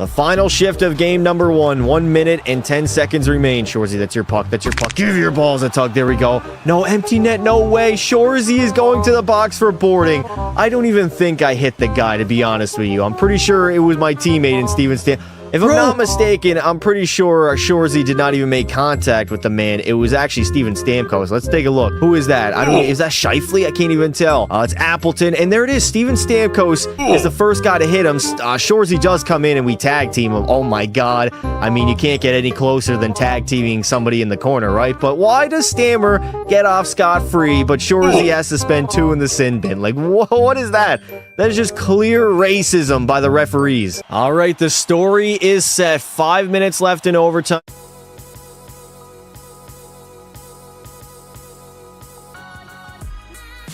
The final shift of game number 1. 1 minute and 10 seconds remain. Shorzy, that's your puck. That's your puck. Give your balls a tug. There we go. No, empty net. No way. Shorzy is going to the box for boarding. I don't even think I hit the guy, to be honest with you. I'm pretty sure it was my teammate in Steven Stan. If I'm not mistaken, I'm pretty sure Shorzy did not even make contact with the man. It was actually Steven Stamkos. Let's take a look. Who is that? I don't know. Is that Scheifele? I can't even tell. It's Appleton. And there it is. Steven Stamkos is the first guy to hit him. Shorzy does come in and we tag team him. Oh my God. I mean, you can't get any closer than tag teaming somebody in the corner, right? But why does Stammer get off scot-free, but Shorzy has to spend 2 in the sin bin? Like, what is that? That is just clear racism by the referees. All right, the story is set. 5 minutes left in overtime.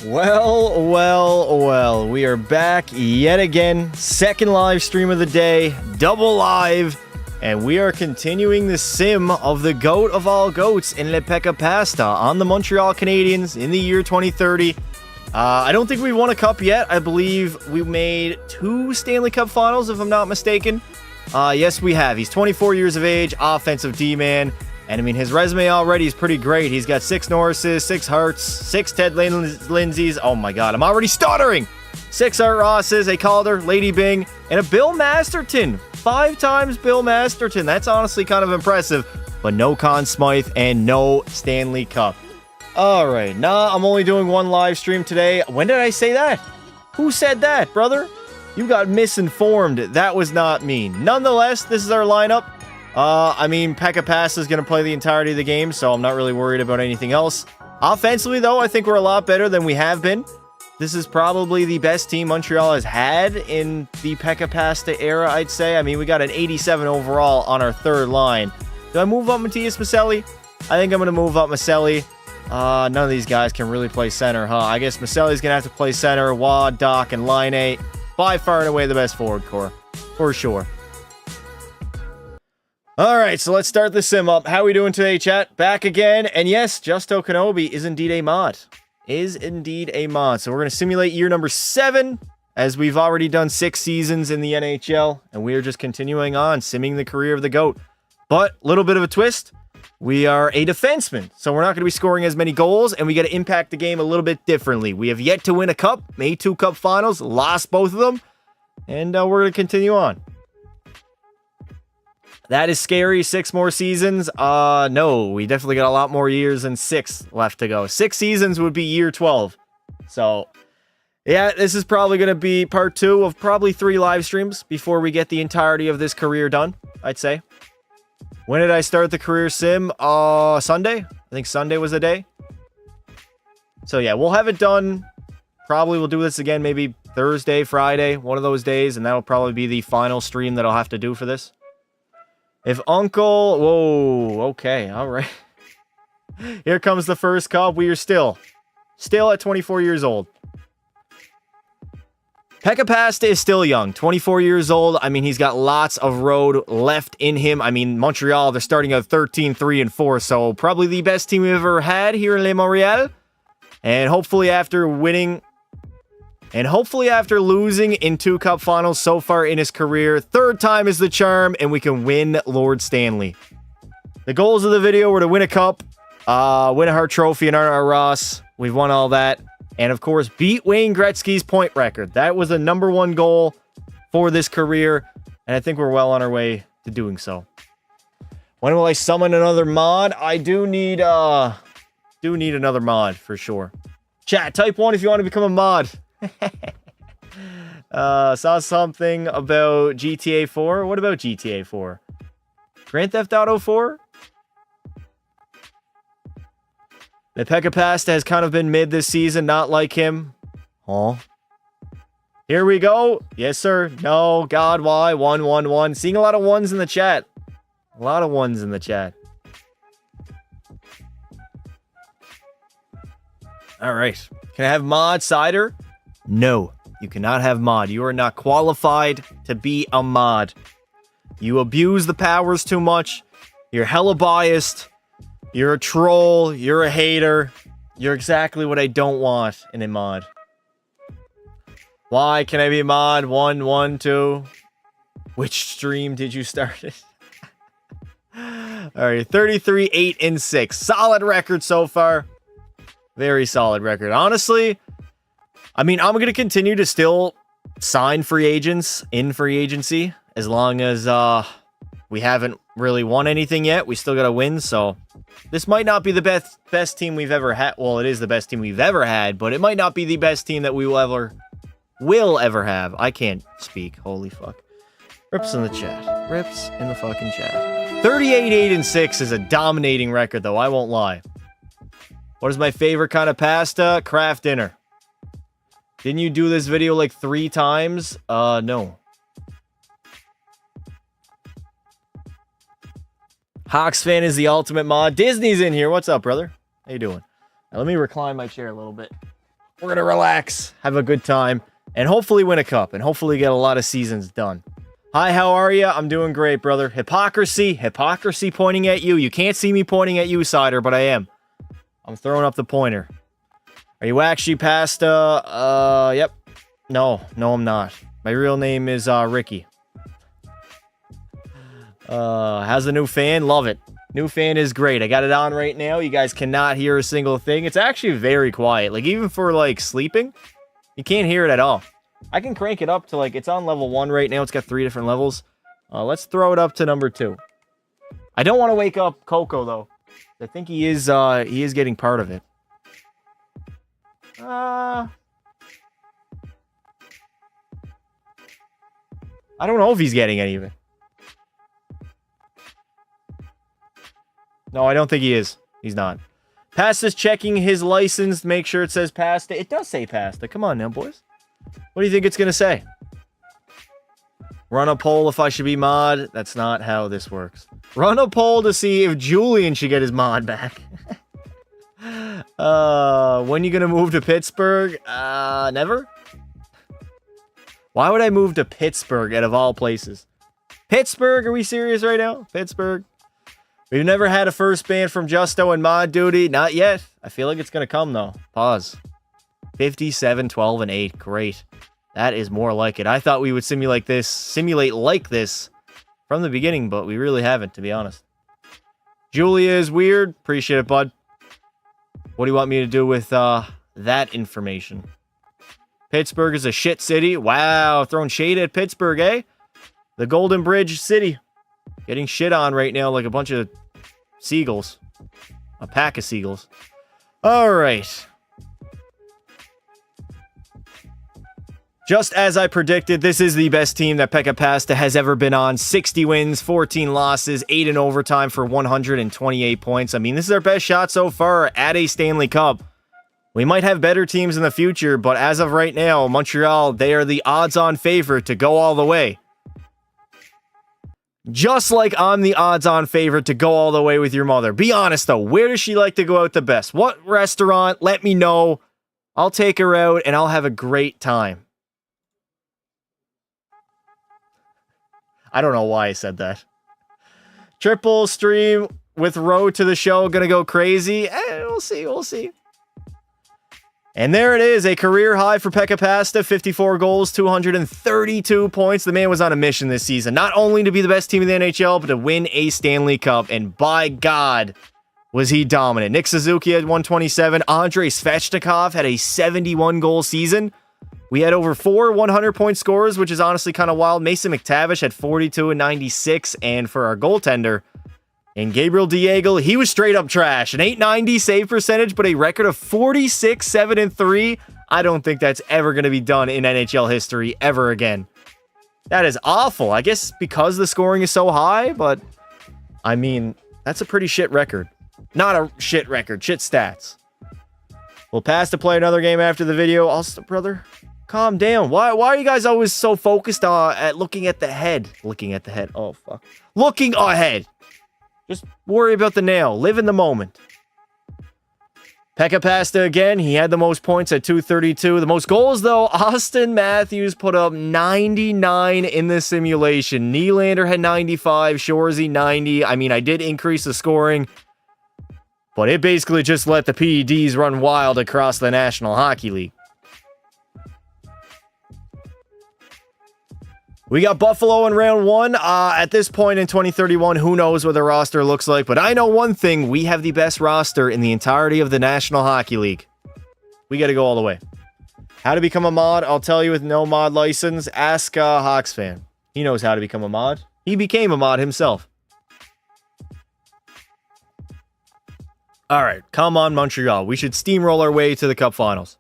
Well, we are back yet again. Second live stream of the day, double live, and we are continuing the sim of the GOAT of all GOATs in Pekka Pasta on the Montreal Canadiens in the year 2030. I don't think we won a cup yet. I believe we made 2 Stanley Cup finals, if I'm not mistaken. Yes, we have. He's 24 years of age, offensive D-man. And, I mean, his resume already is pretty great. He's got 6 Norrises, 6 Hurts, 6 Ted Lindsays. Oh, my God. I'm already stuttering. 6 Art Rosses, a Calder, Lady Bing, and a Bill Masterton. 5 times Bill Masterton. That's honestly kind of impressive. But no Conn Smythe and no Stanley Cup. All right. Nah, I'm only doing 1 live stream today. When did I say that? Who said that, brother? You got misinformed. That was not me. Nonetheless, this is our lineup. I mean, Pekka Pasta is going to play the entirety of the game, so I'm not really worried about anything else. Offensively, though, I think we're a lot better than we have been. This is probably the best team Montreal has had in the Pekka Pasta era, I'd say. I mean, we got an 87 overall on our 3rd line. Do I move up Matthias Maselli? I think I'm going to move up Maselli. None of these guys can really play center, huh? I guess Maselli's going to have to play center. Wad, Doc, and Line 8. By far and away the best forward core. For sure. Alright, so let's start the sim up. How are we doing today, chat? Back again. And yes, Justo Kenobi is indeed a mod. So we're going to simulate year number 7, as we've already done 6 seasons in the NHL. And we are just continuing on, simming the career of the GOAT. But, little bit of a twist. We are a defenseman, so we're not going to be scoring as many goals, and we got to impact the game a little bit differently. We have yet to win a cup, made 2 cup finals, lost both of them, and we're going to continue on. That is scary. 6 more seasons. No, we definitely got a lot more years than 6 left to go. 6 seasons would be year 12. So, yeah, this is probably going to be part 2 of probably 3 live streams before we get the entirety of this career done, I'd say. When did I start the career sim? Sunday? I think Sunday was the day. So yeah, we'll have it done. Probably we'll do this again maybe Thursday, Friday, one of those days, and that'll probably be the final stream that I'll have to do for this. If Uncle... Whoa, okay, alright. Here comes the first cup. We are still at 24 years old. Pekka Pasta is still young, 24 years old. I mean, he's got lots of road left in him. I mean, Montreal, they're starting at 13, 3, and 4, so probably the best team we've ever had here in Le Montreal. And hopefully after winning, and hopefully after losing in 2 cup finals so far in his career, 3rd time is the charm, and we can win Lord Stanley. The goals of the video were to win a cup, win a Hart Trophy, and Art Ross. We've won all that. And, of course, beat Wayne Gretzky's point record. That was the #1 goal for this career. And I think we're well on our way to doing so. When will I summon another mod? I do need another mod, for sure. Chat, type 1 if you want to become a mod. Saw something about GTA 4. What about GTA 4? Grand Theft Auto 4? The Pekka Pasta has kind of been mid this season, not like him. Oh. Here we go. Yes, sir. No, God, why? 1, 1, 1. Seeing a lot of 1s in the chat. A lot of 1s in the chat. All right. Can I have mod, Cider? No, you cannot have mod. You are not qualified to be a mod. You abuse the powers too much. You're hella biased. You're a troll. You're a hater. You're exactly what I don't want in a mod. Why can I be mod? 1, 1, 2. Which stream did you start it? All right, 33, 8, and 6. Solid record so far. Very solid record. Honestly, I mean, I'm going to continue to still sign free agents in free agency as long as we haven't really won anything yet. We still got to win, so this might not be the best team we've ever had. Well, it is the best team we've ever had, but it might not be the best team that we will ever have. I can't speak. Holy fuck. Rips in the chat. Rips in the fucking chat. 38, 8, and 6 is a dominating record, though. I won't lie. What is my favorite kind of pasta? Kraft dinner. Didn't you do this video like 3 times? No. Hawks fan is the ultimate mod. Disney's in here. What's up, brother? How you doing? Now, let me recline my chair a little bit. We're going to relax, have a good time, and hopefully win a cup, and hopefully get a lot of seasons done. Hi, how are you? I'm doing great, brother. Hypocrisy pointing at you. You can't see me pointing at you, Cider, but I am. I'm throwing up the pointer. Are you actually Pasta? Yep. No, I'm not. My real name is Ricky. How's the new fan? Love it. New fan is great. I got it on right now. You guys cannot hear a single thing. It's actually very quiet. Like, even for, like, sleeping, you can't hear it at all. I can crank it up to, like, it's on level 1 right now. It's got 3 different levels. Let's throw it up to number 2. I don't want to wake up Coco, though. I think he is getting part of it. I don't know if he's getting any of it. No, I don't think he is. He's not. Pasta's checking his license to make sure it says Pasta. It does say Pasta. Come on now, boys. What do you think it's going to say? Run a poll if I should be mod. That's not how this works. Run a poll to see if Julian should get his mod back. When you going to move to Pittsburgh? Never? Why would I move to Pittsburgh out of all places? Pittsburgh? Are we serious right now? Pittsburgh? We've never had a first ban from Justo and Mod Duty. Not yet. I feel like it's going to come, though. Pause. 57, 12, and 8. Great. That is more like it. I thought we would simulate like this from the beginning, but we really haven't, to be honest. Julia is weird. Appreciate it, bud. What do you want me to do with that information? Pittsburgh is a shit city. Wow, throwing shade at Pittsburgh, eh? The Golden Bridge City. Getting shit on right now like a bunch of seagulls. A pack of seagulls. All right. Just as I predicted, this is the best team that Pekka Pasta has ever been on. 60 wins, 14 losses, 8 in overtime for 128 points. I mean, this is our best shot so far at a Stanley Cup. We might have better teams in the future, but as of right now, Montreal, they are the odds-on favorite to go all the way. Just like I'm the odds-on favorite to go all the way with your mother. Be honest, though. Where does she like to go out the best? What restaurant? Let me know. I'll take her out, and I'll have a great time. I don't know why I said that. Triple stream with Road to the Show. Gonna go crazy. We'll see. And there it is. A career high for Pekka Pasta. 54 goals, 232 points. The man was on a mission this season. Not only to be the best team in the NHL, but to win a Stanley Cup. And by God, was he dominant. Nick Suzuki had 127. Andrei Svechnikov had a 71-goal season. We had over 4 100-point scorers, which is honestly kind of wild. Mason McTavish had 42 and 96. And for our goaltender, and Gabriel Diego, he was straight up trash. An 890 save percentage, but a record of 46, 7, and 3. I don't think that's ever going to be done in NHL history ever again. That is awful. I guess because the scoring is so high, but I mean, that's a pretty shit record. Not a shit record, shit stats. We'll pass to play another game after the video. Also, brother, calm down. Why are you guys always so focused at looking at the head? Looking at the head. Oh, fuck. Looking ahead. Just worry about the nail. Live in the moment. Pekka Pasta again. He had the most points at 232. The most goals, though, Austin Matthews put up 99 in the simulation. Nylander had 95. Shoresy 90. I mean, I did increase the scoring, but it basically just let the PEDs run wild across the National Hockey League. We got Buffalo in round 1. At this point in 2031, who knows what the roster looks like, but I know one thing. We have the best roster in the entirety of the National Hockey League. We got to go all the way. How to become a mod? I'll tell you with no mod license. Ask Hawks fan. He knows how to become a mod. He became a mod himself. All right, come on, Montreal. We should steamroll our way to the Cup Finals.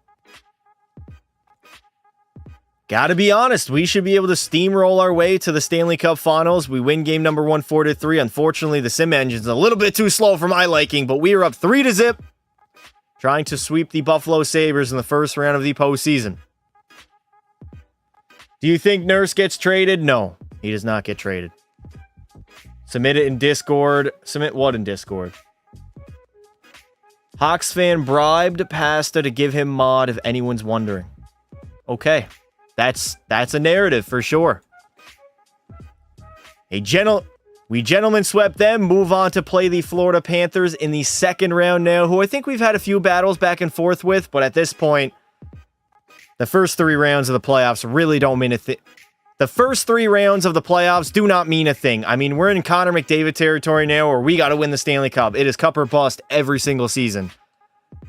Gotta be honest, we should be able to steamroll our way to the Stanley Cup Finals. We win game number 1 4-3. Unfortunately, the sim engine's a little bit too slow for my liking, but we are up 3-0, trying to sweep the Buffalo Sabres in the first round of the postseason. Do you think Nurse gets traded? No, he does not get traded. Submit it in Discord. Submit what in Discord? Hawks fan bribed Pasta to give him mod if anyone's wondering. Okay. That's a narrative for sure. We gentlemen swept them. Move on to play the Florida Panthers in the second round now, who I think we've had a few battles back and forth with, but at this point, the first 3 rounds of the playoffs really don't mean a thing. The first 3 rounds of the playoffs do not mean a thing. I mean, we're in Connor McDavid territory now, where we got to win the Stanley Cup. It is cup or bust every single season.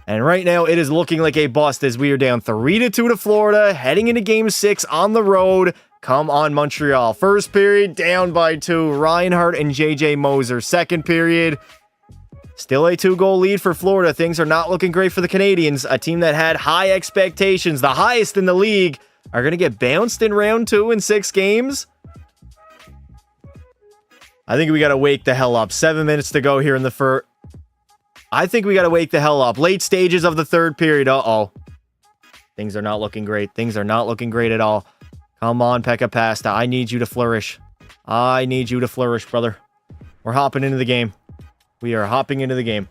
And right now, it is looking like a bust as we are down 3-2 to Florida, heading into Game 6 on the road. Come on, Montreal. First period, down by 2. Reinhart and J.J. Moser. Second period, still a 2-goal lead for Florida. Things are not looking great for the Canadians, a team that had high expectations, the highest in the league, are going to get bounced in round 2 in 6 games. I think we got to wake the hell up. 7 minutes to go here in the first. I think we got to wake the hell up. Late stages of the third period. Uh-oh. Things are not looking great. Things are not looking great at all. Come on, Pekka Pasta. I need you to flourish. I need you to flourish, brother. We're hopping into the game. We are hopping into the game.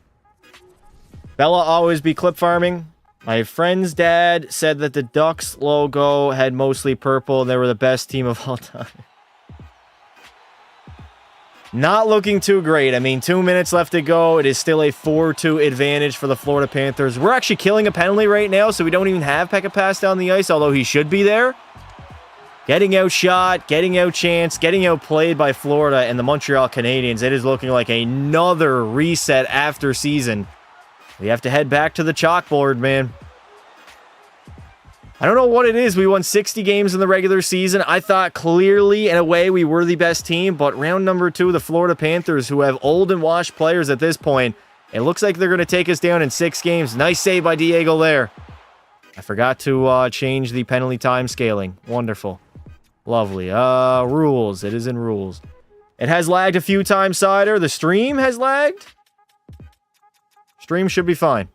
Bella always be clip farming. My friend's dad said that the Ducks logo had mostly purple and they were the best team of all time. Not looking too great. I mean, 2 minutes left to go. It is still a 4-2 advantage for the Florida Panthers. We're actually killing a penalty right now, so we don't even have Pekka Pasta on the ice, although he should be there. Getting outshot, getting outchanced, getting outplayed by Florida and the Montreal Canadiens. It is looking like another reset after season. We have to head back to the chalkboard, man. I don't know what it is. We won 60 games in the regular season. I thought clearly, in a way, we were the best team. But round number 2, the Florida Panthers, who have old and washed players at this point, it looks like they're going to take us down in 6 games. Nice save by Diego there. I forgot to change the penalty time scaling. Wonderful. Lovely. Rules. It is in rules. It has lagged a few times, Cider. The stream has lagged. Stream should be fine.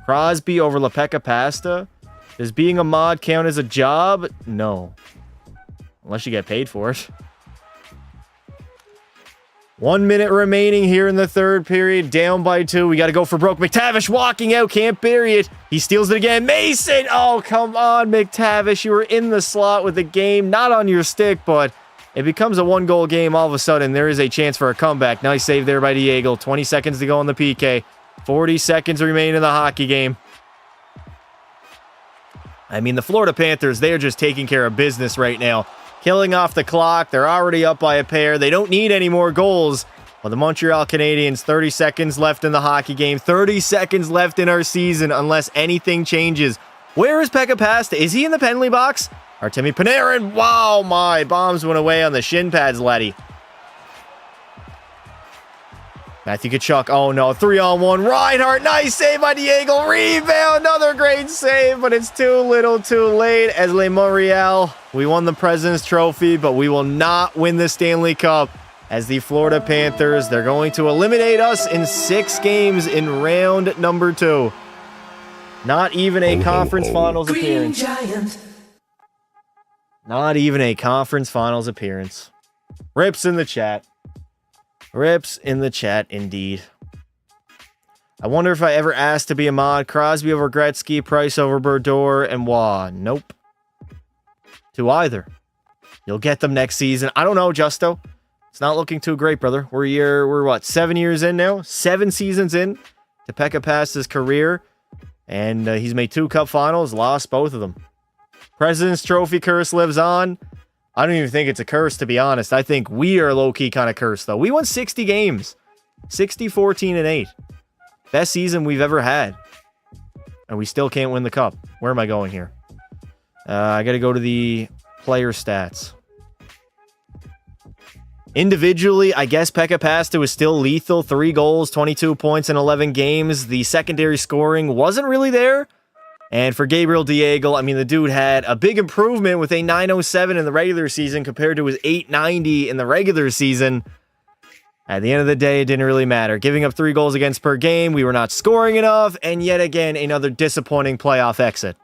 Crosby over Pekka Pasta. Does being a mod count as a job? No. Unless you get paid for it. 1 minute remaining here in the third period. Down by 2. We got to go for broke. McTavish walking out. Can't bury it. He steals it again. Mason! Oh, come on, McTavish. You were in the slot with the game. Not on your stick, but it becomes a 1-goal game all of a sudden. There is a chance for a comeback. Nice save there by Diego. 20 seconds to go on the PK. 40 seconds remain in the hockey game. I mean, the Florida Panthers, they are just taking care of business right now. Killing off the clock. They're already up by a pair. They don't need any more goals. Well, the Montreal Canadiens, 30 seconds left in the hockey game. 30 seconds left in our season unless anything changes. Where is Pekka Pasta? Is he in the penalty box? Artemi Panarin. Wow, my bombs went away on the shin pads, laddie. Matthew Tkachuk. Oh, no. 3-on-1. Reinhart. Nice save by Diego. Rebound. Another great save, but it's too little too late. As Le Montreal, we won the President's Trophy, but we will not win the Stanley Cup. As the Florida Panthers, they're going to eliminate us in 6 games in round number 2. Not even a conference finals appearance. Not even a conference finals appearance. Rips in the chat. Rips in the chat, indeed. I wonder if I ever asked to be a mod. Crosby over Gretzky, Price over Berdor, and Waugh. Nope. To either. You'll get them next season. I don't know, Justo. It's not looking too great, brother. We're what, 7 years in now? 7 seasons in to Pekka Pasta's career. And he's made 2 cup finals, lost both of them. President's Trophy curse lives on. I don't even think it's a curse, to be honest. I think we are low-key kind of cursed, though. We won 60 games. 60, 14, and 8. Best season we've ever had. And we still can't win the cup. Where am I going here? I got to go to the player stats. Individually, I guess Pekka Pasta was still lethal. 3 goals, 22 points in 11 games. The secondary scoring wasn't really there. And for Gabriel Diego, I mean, the dude had a big improvement with a 907 in the regular season compared to his 890 in the regular season. At the end of the day, it didn't really matter. Giving up 3 goals against per game, we were not scoring enough, and yet again, another disappointing playoff exit.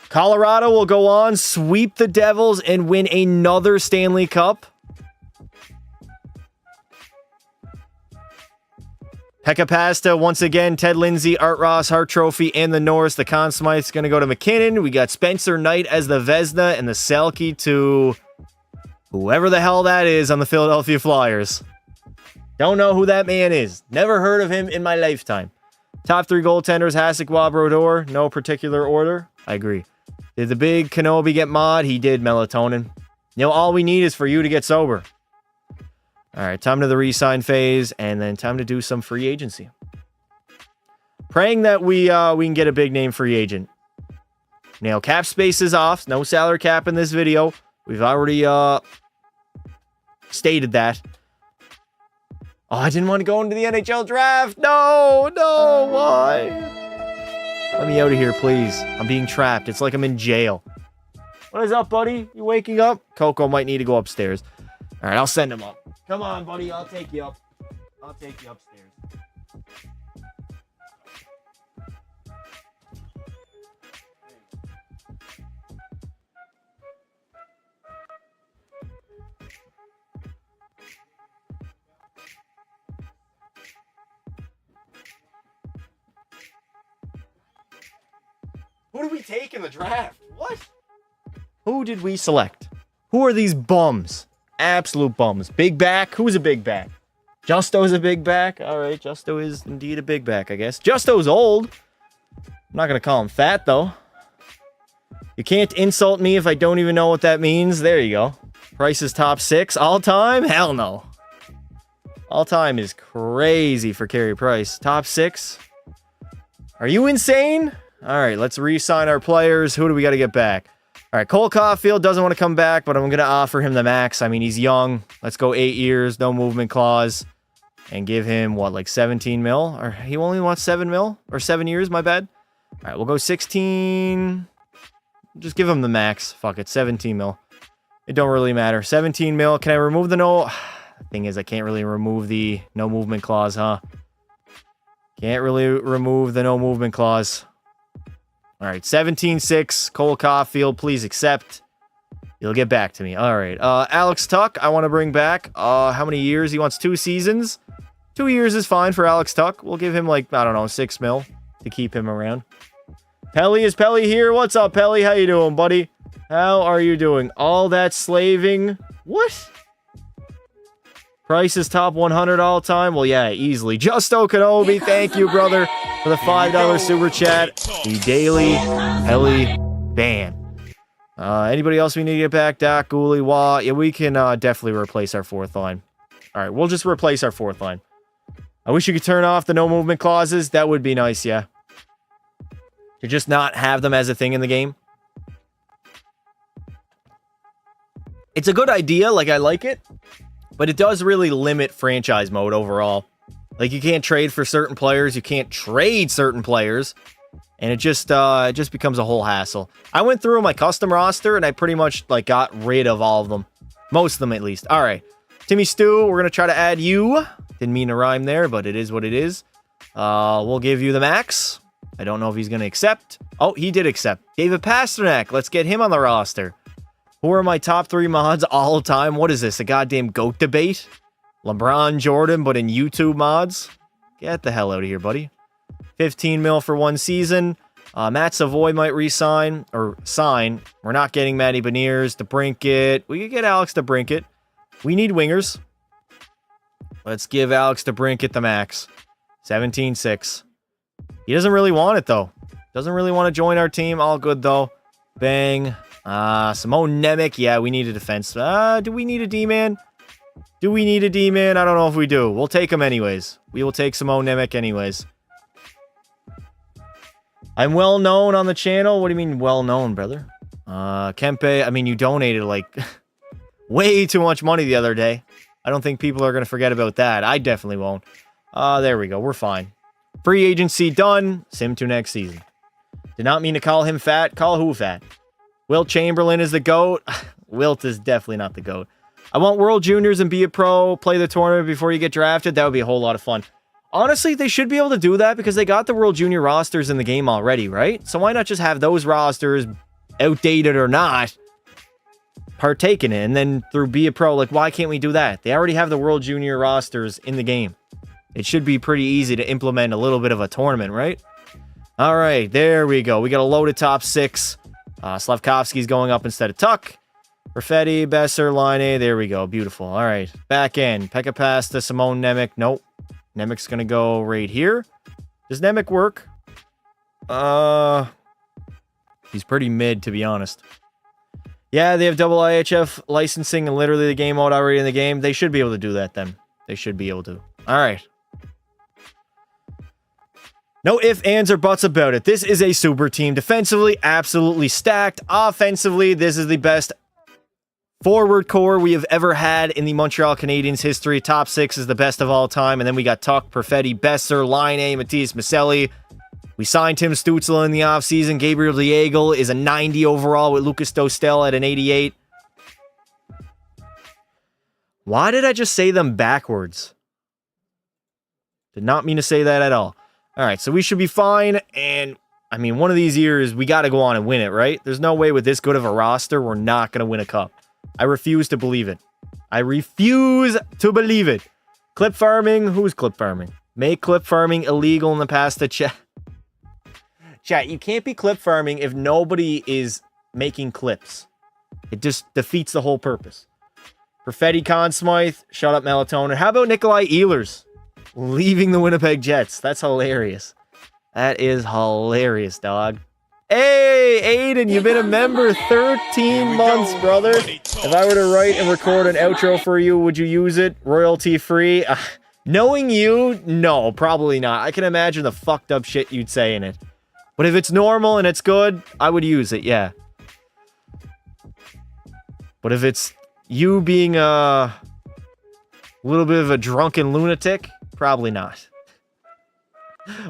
Colorado will go on, sweep the Devils, and win another Stanley Cup. Pekka Pasta, once again, Ted Lindsay, Art Ross, Hart Trophy, and the Norris. The Conn Smythe's going to go to McKinnon. We got Spencer Knight as the Vezina, and the Selke to whoever the hell that is on the Philadelphia Flyers. Don't know who that man is. Never heard of him in my lifetime. Top 3 goaltenders, Hasek, Brodeur. No particular order. I agree. Did the big Kenobi get mod? He did, melatonin. You know, all we need is for you to get sober. All right, time to the re-sign phase, and then time to do some free agency. Praying that we can get a big name free agent. Now, cap space is off. No salary cap in this video. We've already stated that. Oh, I didn't want to go into the NHL draft. No, why? Let me out of here, please. I'm being trapped. It's like I'm in jail. What is up, buddy? You waking up? Coco might need to go upstairs. All right, I'll send him up. Come on, buddy. I'll take you up. I'll take you upstairs. Who did we take in the draft? What? Who did we select? Who are these bums? Absolute bums. Big back? Who's a big back? Justo's a big back? All right, Justo is indeed a big back, I guess. Justo's old. I'm not going to call him fat, though. You can't insult me if I don't even know what that means. There you go. Price is top 6 all time? Hell no. All time is crazy for Carey Price. Top 6? Are you insane? All right, let's re-sign our players. Who do we got to get back? All right, Cole Caulfield doesn't want to come back, but I'm going to offer him the max. I mean, he's young. Let's go 8 years, no movement clause, and give him, what, like 17 mil? Or he only wants 7 mil? Or 7 years, my bad. All right, we'll go 16. Just give him the max. Fuck it, 17 mil. It don't really matter. 17 mil. Can I remove the no... Thing is, I can't really remove the no movement clause, huh? Can't really remove the no movement clause. All right, 17-6, Cole Caulfield, please accept. You'll get back to me. All right, Alex Tuck, I want to bring back. How many years? He wants 2 seasons. 2 years is fine for Alex Tuck. We'll give him, like, I don't know, 6 mil to keep him around. Pelly, is Pelly here? What's up, Pelly? How you doing, buddy? How are you doing? All that slaving. What? Price is top 100 all time? Well, yeah, easily. Justo Kenobi, thank you, brother, for the $5 super chat. The daily Pelly ban. Anybody else we need to get back? Dak, Gooley, Wah. Yeah, we can definitely replace our 4th line. All right, we'll just replace our 4th line. I wish you could turn off the no movement clauses. That would be nice, yeah. To just not have them as a thing in the game. It's a good idea. Like, I like it. But it does really limit franchise mode overall. Like, you can't trade for certain players. You can't trade certain players. And it just becomes a whole hassle. I went through my custom roster, and I pretty much, like, got rid of all of them. Most of them, at least. All right. Timmy Stu, we're going to try to add you. Didn't mean to rhyme there, but it is what it is. We'll give you the max. I don't know if he's going to accept. Oh, he did accept. David Pasternak. Let's get him on the roster. Who are my top 3 mods all time? What is this? A goddamn GOAT debate? LeBron, Jordan, but in YouTube mods? Get the hell out of here, buddy. 15 mil for 1 season. Matt Savoy might re-sign or sign. We're not getting Matty Beniers, DeBrincat. We could get Alex DeBrincat. We need wingers. Let's give Alex DeBrincat the max. 17-6. He doesn't really want it, though. Doesn't really want to join our team. All good, though. Bang. Simone Nemec. Yeah, we need a defense. Do we need a D-man? Do we need a D-man? I don't know if we do. We'll take him anyways. We will take Simone Nemec anyways. I'm well known on the channel. What do you mean well known, brother? Kempe. I mean, you donated like way too much money the other day. I don't think people are going to forget about that. I definitely won't. There we go. We're fine. Free agency done. Sim to next season. Did not mean to call him fat. Call who fat? Wilt Chamberlain is the GOAT. Wilt is definitely not the GOAT. I want World Juniors and be a pro. Play the tournament before you get drafted. That would be a whole lot of fun. Honestly, they should be able to do that because they got the World Junior rosters in the game already, right? So why not just have those rosters, outdated or not, partake in it, and then through Be a Pro, like, why can't we do that? They already have the World Junior rosters in the game. It should be pretty easy to implement a little bit of a tournament, right? All right, there we go. We got a loaded top 6. Slavkovsky's going up instead of Tuck. Perfetti, Besser, Line. There we go. Beautiful. All right, back end. Pekka Pasta, Simone Nemec. Nope. Nemec's going to go right here. Does Nemec work? He's pretty mid, to be honest. Yeah, they have double IHF licensing and literally the game mode already in the game. They should be able to do that then. They should be able to. All right. No ifs, ands, or buts about it. This is a super team. Defensively, absolutely stacked. Offensively, this is the best forward core we have ever had in the Montreal Canadiens history. Top 6 is the best of all time. And then we got Tuck, Perfetti, Besser, Line, Matthias Maselli. We signed Tim Stützle in the offseason. Gabriel Diego is a 90 overall with Lucas Dostel at an 88. Why did I just say them backwards? Did not mean to say that at all. All right, so we should be fine. And, I mean, one of these years, we got to go on and win it, right? There's no way with this good of a roster, we're not going to win a cup. I refuse to believe it. I refuse to believe it. Clip farming? Who's clip farming? Make clip farming illegal in the past. Chat, you can't be clip farming if nobody is making clips. It just defeats the whole purpose. Perfetti, Conn Smythe, shut up Melatonin. How about Nikolai Ehlers leaving the Winnipeg Jets? That's hilarious. That is hilarious, dog. Hey, Aiden, you've been a member 13 months, brother. If I were to write and record an outro for you, would you use it royalty free? Knowing you, no, probably not. I can imagine the fucked up shit you'd say in it. But if it's normal and it's good, I would use it, yeah. But if it's you being a little bit of a drunken lunatic, probably not.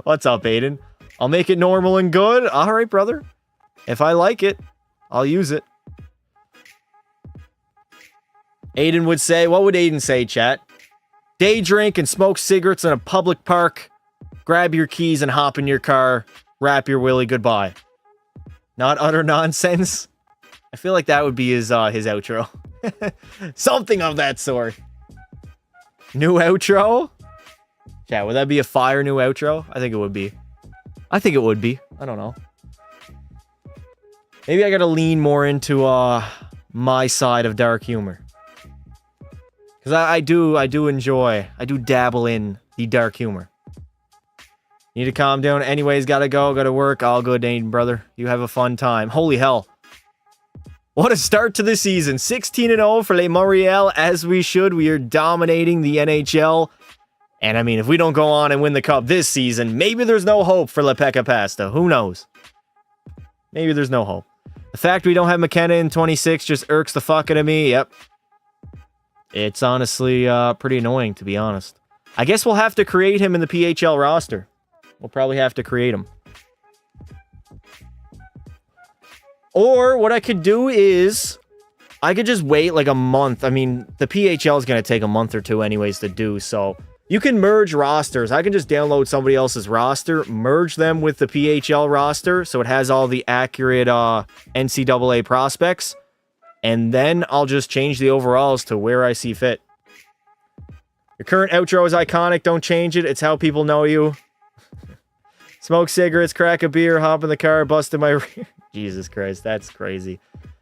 What's up, Aiden? I'll make it normal and good. All right, brother. If I like it, I'll use it. Aiden would say, what would Aiden say, chat? Day drink and smoke cigarettes in a public park. Grab your keys and hop in your car. Wrap your willy goodbye. Not utter nonsense. I feel like that would be his outro. Something of that sort. New outro? Chat, would that be a fire new outro? I think it would be. I think it would be. I don't know. Maybe I gotta lean more into my side of dark humor. Because I do enjoy, I do dabble in the dark humor. Need to calm down. Anyways, gotta go, gotta work. All good, Aiden, brother. You have a fun time. Holy hell. What a start to the season. 16-0 for Les Montreal, as we should. We are dominating the NHL. And I mean, if we don't go on and win the cup this season, maybe there's no hope for Pekka Pasta. Who knows? Maybe there's no hope. The fact we don't have McKenna in 26 just irks the fuck out of me. Yep. It's honestly pretty annoying, to be honest. I guess we'll have to create him in the PHL roster. We'll probably have to create him. Or what I could do is I could just wait like a month. I mean, the PHL is going to take a month or two anyways to do, so you can merge rosters. I can just download somebody else's roster, merge them with the PHL roster so it has all the accurate NCAA prospects, and then I'll just change the overalls to where I see fit. Your current outro is iconic. Don't change it. It's how people know you. Smoke cigarettes, crack a beer, hop in the car, bust in my rear. Jesus Christ, that's crazy.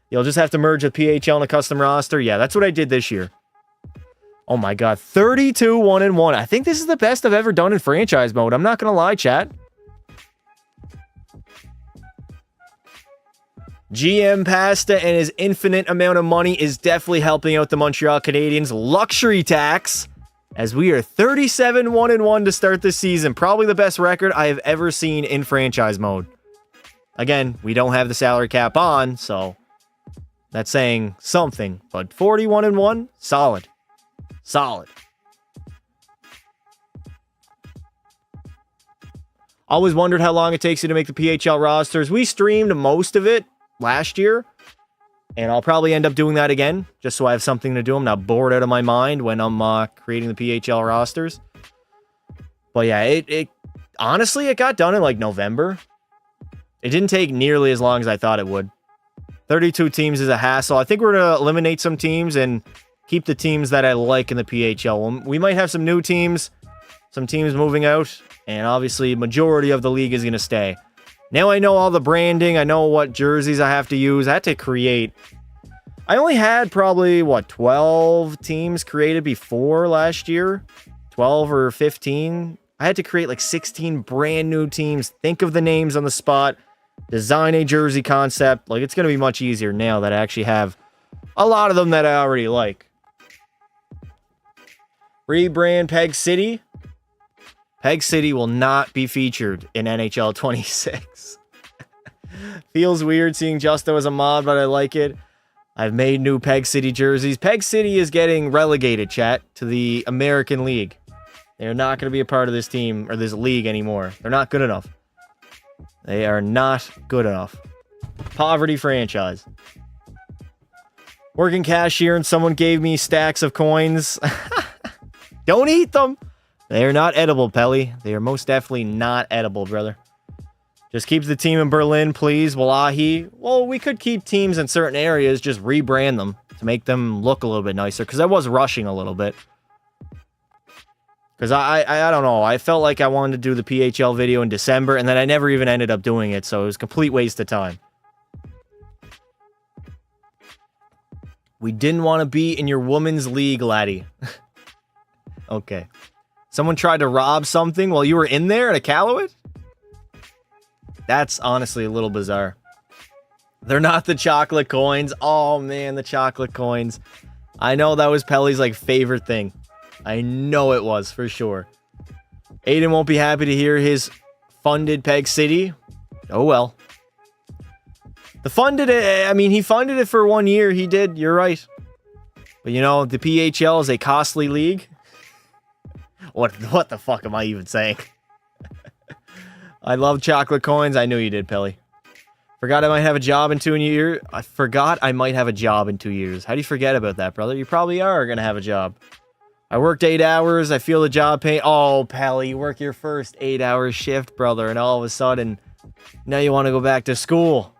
You'll just have to merge a PHL and a custom roster. Yeah, that's what I did this year. Oh my god, 32 1-1. I think this is the best I've ever done in franchise mode. I'm not gonna lie, chat. GM Pasta and his infinite amount of money is definitely helping out the Montreal Canadiens. Luxury tax, as we are 37-1-1 to start this season. Probably the best record I have ever seen in franchise mode. Again, we don't have the salary cap on, so that's saying something. But 41-1, solid. Solid. Always wondered how long it takes you to make the PHL rosters. We streamed most of it last year, and I'll probably end up doing that again, just so I have something to do. I'm not bored out of my mind when I'm creating the PHL rosters. But yeah, it honestly, it got done in like November. It didn't take nearly as long as I thought it would. 32 teams is a hassle. I think we're going to eliminate some teams and keep the teams that I like in the PHL. We might have some new teams, some teams moving out, and obviously majority of the league is going to stay. Now I know all the branding. I know what jerseys I have to use. I had to create. I only had probably, 12 teams created before last year? 12 or 15? I had to create like 16 brand new teams. Think of the names on the spot. Design a jersey concept. Like, it's going to be much easier now that I actually have a lot of them that I already like. Rebrand Peg City. Peg City will not be featured in NHL 26. Feels weird seeing Justo as a mod, but I like it. I've made new Peg City jerseys. Peg City is getting relegated, chat, to the American League. They're not going to be a part of this team or this league anymore. They're not good enough. They are not good enough. Poverty franchise. Working cashier and someone gave me stacks of coins. Don't eat them. They are not edible, Pelly. They are most definitely not edible, brother. Just keep the team in Berlin, please. Wallahi. Well, we could keep teams in certain areas, just rebrand them to make them look a little bit nicer. Because I was rushing a little bit. Because I don't know. I felt like I wanted to do the PHL video in December, and then I never even ended up doing it. So it was a complete waste of time. We didn't want to be in your women's league, laddie. Okay. Someone tried to rob something while you were in there at a Iqaluit? That's honestly a little bizarre. They're not the chocolate coins. Oh, man, the chocolate coins. I know that was Pelly's, like, favorite thing. I know it was, for sure. Aiden won't be happy to hear his funded Peg City. Oh, well. The funded it, I mean, he funded it for 1 year. He did, you're right. But, you know, the PHL is a costly league. What the fuck am I even saying? I love chocolate coins. I knew you did, Pelly. Forgot I might have a job in 2 years. I forgot I might have a job in 2 years. How do you forget about that, brother? You probably are going to have a job. I worked 8 hours. I feel the job pain. Oh, Pelly, you work your first 8-hour shift, brother. And all of a sudden, now you want to go back to school.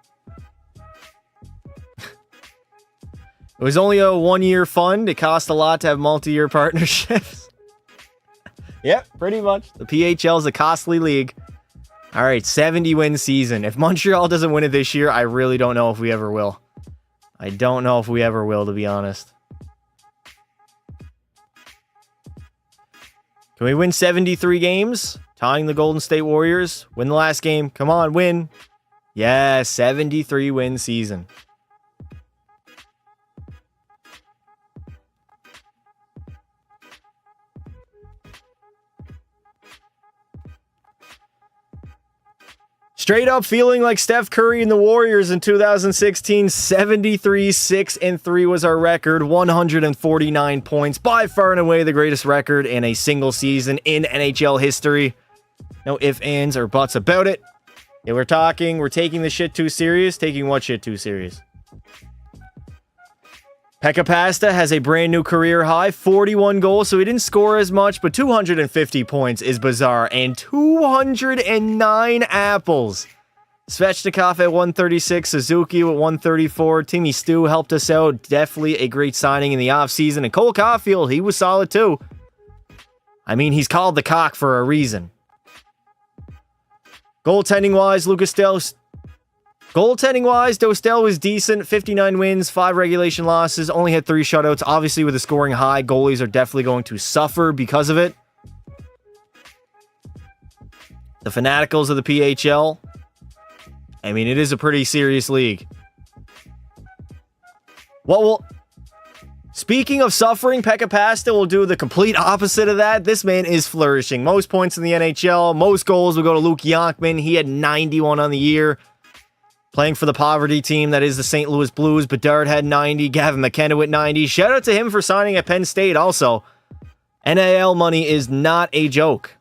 It was only a 1-year fund. It cost a lot to have multi-year partnerships. Yep, pretty much. The PHL is a costly league. All right, 70-win season. If Montreal doesn't win it this year, I really don't know if we ever will. I don't know if we ever will, to be honest. Can we win 73 games? Tying the Golden State Warriors? Win the last game. Come on, win. Yeah, 73-win season. Straight up feeling like Steph Curry and the Warriors in 2016. 73-6-3 was our record. 149 points. By far and away the greatest record in a single season in NHL history. No ifs, ands, or buts about it. Yeah, we're taking this shit too serious. Taking what shit too serious? Pekka Pasta has a brand new career high, 41 goals, so he didn't score as much, but 250 points is bizarre, and 209 apples. Svechnikov at 136, Suzuki with 134, Timmy Stu helped us out, definitely a great signing in the offseason, and Cole Caulfield, he was solid too. I mean, he's called the Cock for a reason. Goaltending-wise, Dostal was decent. 59 wins, 5 regulation losses, only had 3 shutouts. Obviously, with the scoring high, goalies are definitely going to suffer because of it. The Fanaticals of the PHL. I mean, it is a pretty serious league. Well, speaking of suffering, Pekka Pasta will do the complete opposite of that. This man is flourishing. Most points in the NHL. Most goals will go to Luke Yonkman. He had 91 on the year. Playing for the poverty team that is the St. Louis Blues. Bedard had 90. Gavin McKenna with 90. Shout out to him for signing at Penn State also. NIL money is not a joke.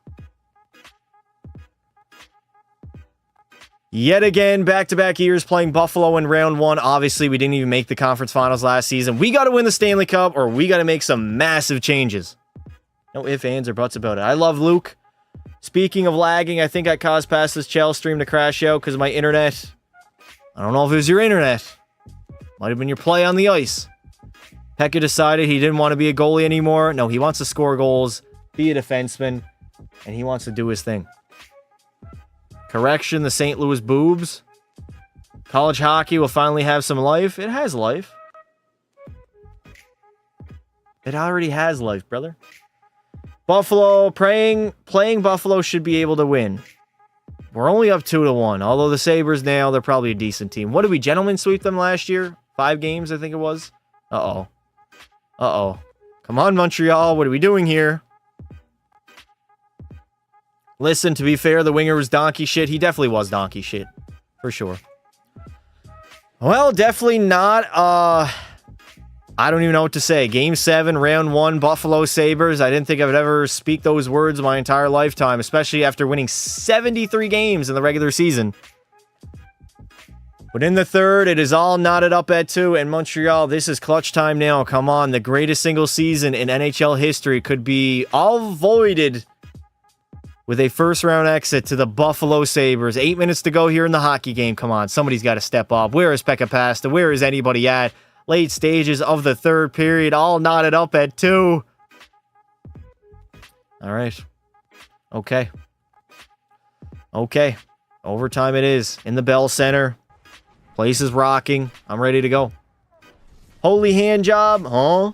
Yet again, back-to-back years playing Buffalo in round one. Obviously, we didn't even make the conference finals last season. We got to win the Stanley Cup or we got to make some massive changes. No ifs, ands, or buts about it. I love Luke. Speaking of lagging, I think I caused Pasta's Chell stream to crash out because of my internet. I don't know if it was your internet. Might have been your play on the ice. Pekka decided he didn't want to be a goalie anymore. No, he wants to score goals, be a defenseman, and he wants to do his thing. Correction, the St. Louis Boobs. College hockey will finally have some life. It has life. It already has life, brother. Buffalo, playing Buffalo should be able to win. We're only up 2-1. Although the Sabres now, they're probably a decent team. What did we gentlemen sweep them last year? 5 games, I think it was. Uh-oh. Uh-oh. Come on, Montreal. What are we doing here? Listen, to be fair, the winger was donkey shit. He definitely was donkey shit. For sure. Well, definitely not, I don't even know what to say. Game 7, round 1, Buffalo Sabres. I didn't think I would ever speak those words my entire lifetime, especially after winning 73 games in the regular season. But in the third, it is all knotted up at 2, and Montreal, this is clutch time now. Come on, the greatest single season in NHL history could be all voided with a first-round exit to the Buffalo Sabres. 8 minutes to go here in the hockey game. Come on, somebody's got to step up. Where is Pekka Pasta? Where is anybody at? Late stages of the third period, all knotted up at 2. All right. Okay. Okay. Overtime it is. In the Bell Center. Place is rocking. I'm ready to go. Holy hand job, huh?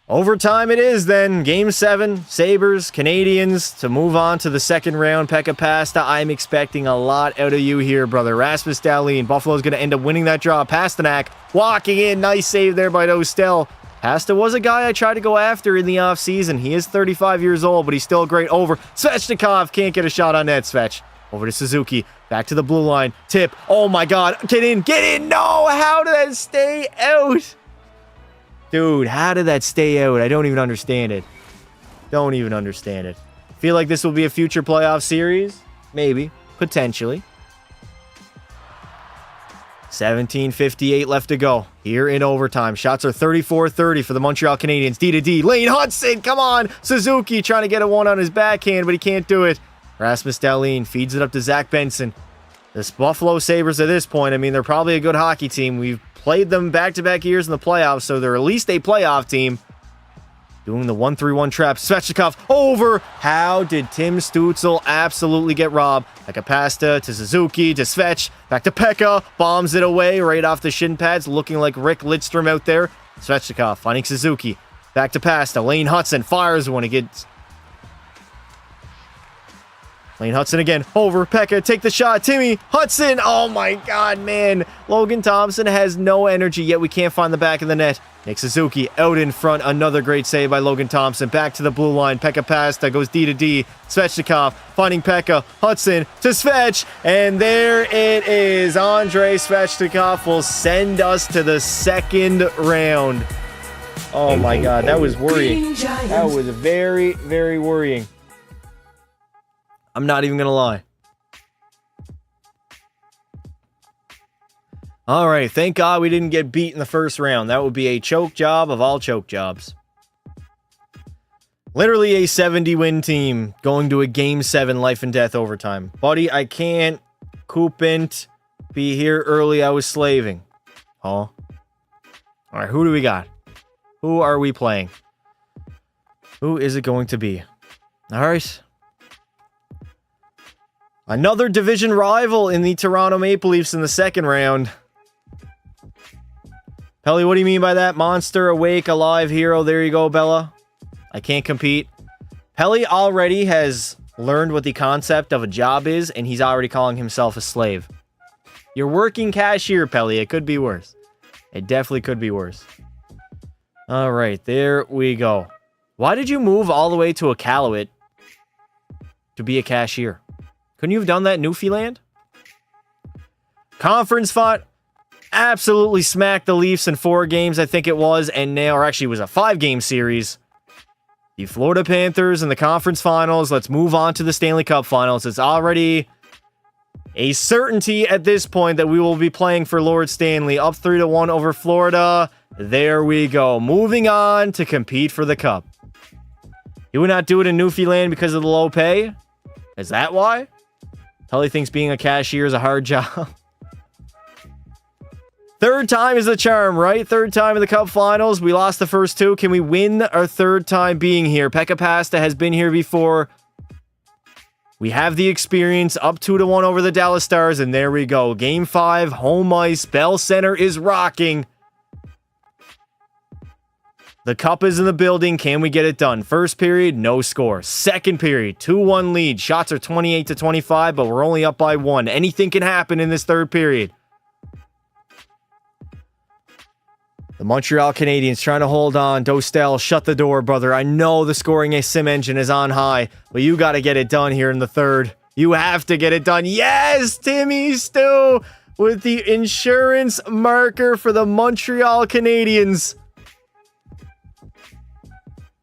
Overtime it is then. Game 7, Sabres, Canadians to move on to the second round. Pekka Pasta, I'm expecting a lot out of you here, brother. Rasmus Dahlin, Buffalo's going to end up winning that draw. Pasternak walking in. Nice save there by Dostel. Pasta was a guy I tried to go after in the offseason. He is 35 years old, but he's still great. Over. Svechnikov can't get a shot on net. Svech. Over to Suzuki. Back to the blue line. Tip. Oh my god. Get in. Get in. No. How did that stay out? Dude, how did that stay out? I don't even understand it. Don't even understand it. Feel like this will be a future playoff series? Maybe. Potentially. 17:58 left to go here in overtime. Shots are 34-30 for the Montreal Canadiens. D to D. Lane Hudson, come on. Suzuki trying to get a one on his backhand, but he can't do it. Rasmus Dahlin feeds it up to Zach Benson. This Buffalo Sabres at this point, I mean, they're probably a good hockey team. We've played them back-to-back years in the playoffs, so they're at least a playoff team. Doing the 1-3-1 trap. Svechnikov over. How did Tim Stützle absolutely get robbed? Pekka Pasta to Suzuki to Svech. Back to Pekka. Bombs it away right off the shin pads. Looking like Rick Lidstrom out there. Svechnikov finding Suzuki. Back to Pasta. Lane Hudson fires one. He gets... Lane Hudson again. Over. Pekka. Take the shot. Timmy Hudson. Oh my god, man. Logan Thompson has no energy, yet we can't find the back of the net. Nick Suzuki out in front. Another great save by Logan Thompson. Back to the blue line. Pekka Pasta goes D to D. Svechnikov finding Pekka. Hudson to Svech. And there it is. Andrei Svechnikov will send us to the second round. Oh my god, that was worrying. That was very, very worrying. I'm not even going to lie. All right, thank God we didn't get beat in the first round. That would be a choke job of all choke jobs. Literally a 70-win team going to a Game 7 life and death overtime. Buddy, I can't couldn't be here early. I was slaving. Huh? All right, who do we got? Who are we playing? Who is it going to be? All right. Another division rival in the Toronto Maple Leafs in the second round. Pelly, what do you mean by that? Monster, awake, alive, hero. There you go, Bella. I can't compete. Pelly already has learned what the concept of a job is, and he's already calling himself a slave. You're working cashier, Pelly. It could be worse. It definitely could be worse. All right, there we go. Why did you move all the way to Iqaluit to be a cashier? Couldn't you have done that in Newfoundland? Conference fought. Absolutely smacked the Leafs in 4 games, I think it was, and now, or actually it was a 5-game series. The Florida Panthers in the conference finals. Let's move on to the Stanley Cup finals. It's already a certainty at this point that we will be playing for Lord Stanley. Up 3-1 over Florida. There we go. Moving on to compete for the Cup. You would not do it in Newfoundland because of the low pay? Is that why? Tully thinks being a cashier is a hard job. Third time is the charm, right? Third time in the Cup finals. We lost the first 2. Can we win our third time being here? Pekka Pasta has been here before. We have the experience. Up 2-1 over the Dallas Stars. And there we go. Game 5, home ice. Bell Center is rocking. The Cup is in the building. Can we get it done? First period, no score. Second period, 2-1 lead. Shots are 28-25, but we're only up by 1. Anything can happen in this third period. The Montreal Canadiens trying to hold on. Dostal, shut the door, brother. I know the scoring sim engine is on high, but you got to get it done here in the third. You have to get it done. Yes, Timmy Stu with the insurance marker for the Montreal Canadiens.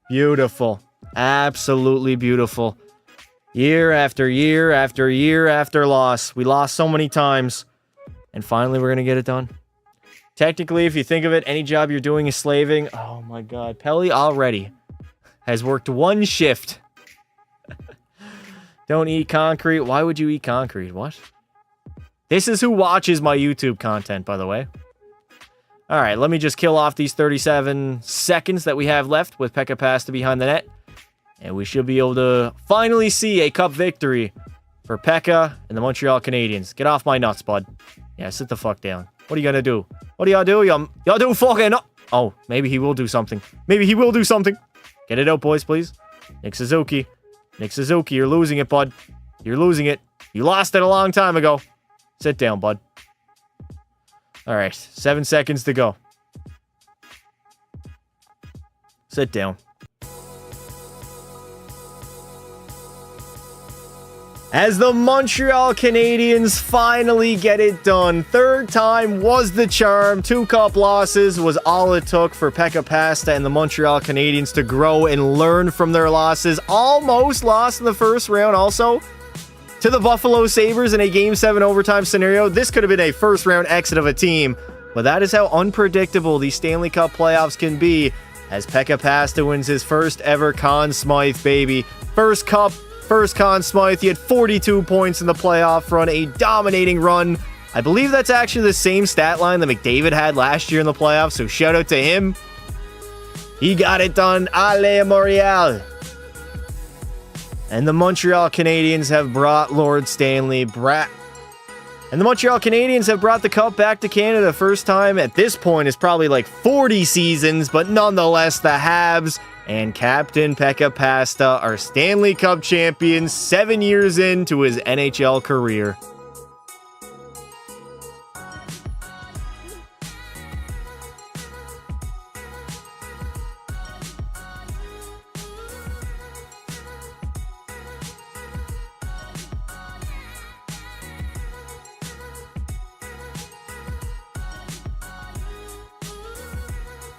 Beautiful. Absolutely beautiful. Year after year after year after loss. We lost so many times. And finally, we're going to get it done. Technically, if you think of it, any job you're doing is slaving. Oh my God. Pelly already has worked 1 shift. Don't eat concrete. Why would you eat concrete? What? This is who watches my YouTube content, by the way. All right, let me just kill off these 37 seconds that we have left with Pekka Pasta behind the net. And we should be able to finally see a Cup victory for Pekka and the Montreal Canadiens. Get off my nuts, bud. Yeah, sit the fuck down. What are you gonna do? What do y'all do? Y'all do fucking... Oh, maybe he will do something. Maybe he will do something. Get it out, boys, please. Nick Suzuki. Nick Suzuki, you're losing it, bud. You're losing it. You lost it a long time ago. Sit down, bud. All right, 7 seconds to go. Sit down. As the Montreal Canadiens finally get it done. Third time was the charm. 2 Cup losses was all it took for Pekka Pasta and the Montreal Canadiens to grow and learn from their losses. Almost lost in the first round also to the Buffalo Sabres in a Game 7 overtime scenario. This could have been a first-round exit of a team, but that is how unpredictable the Stanley Cup playoffs can be as Pekka Pasta wins his first ever Conn Smythe, baby. First Cup, first Conn Smythe. He had 42 points in the playoff run, a dominating run. I believe that's actually the same stat line that McDavid had last year in the playoffs, so shout out to him. He got it done. Ale Montreal. And the Montreal Canadiens have brought Lord Stanley And the Montreal Canadiens have brought the Cup back to Canada. First time at this point is probably like 40 seasons, but nonetheless, the Habs and Captain Pekka Pasta are Stanley Cup champions 7 years into his NHL career.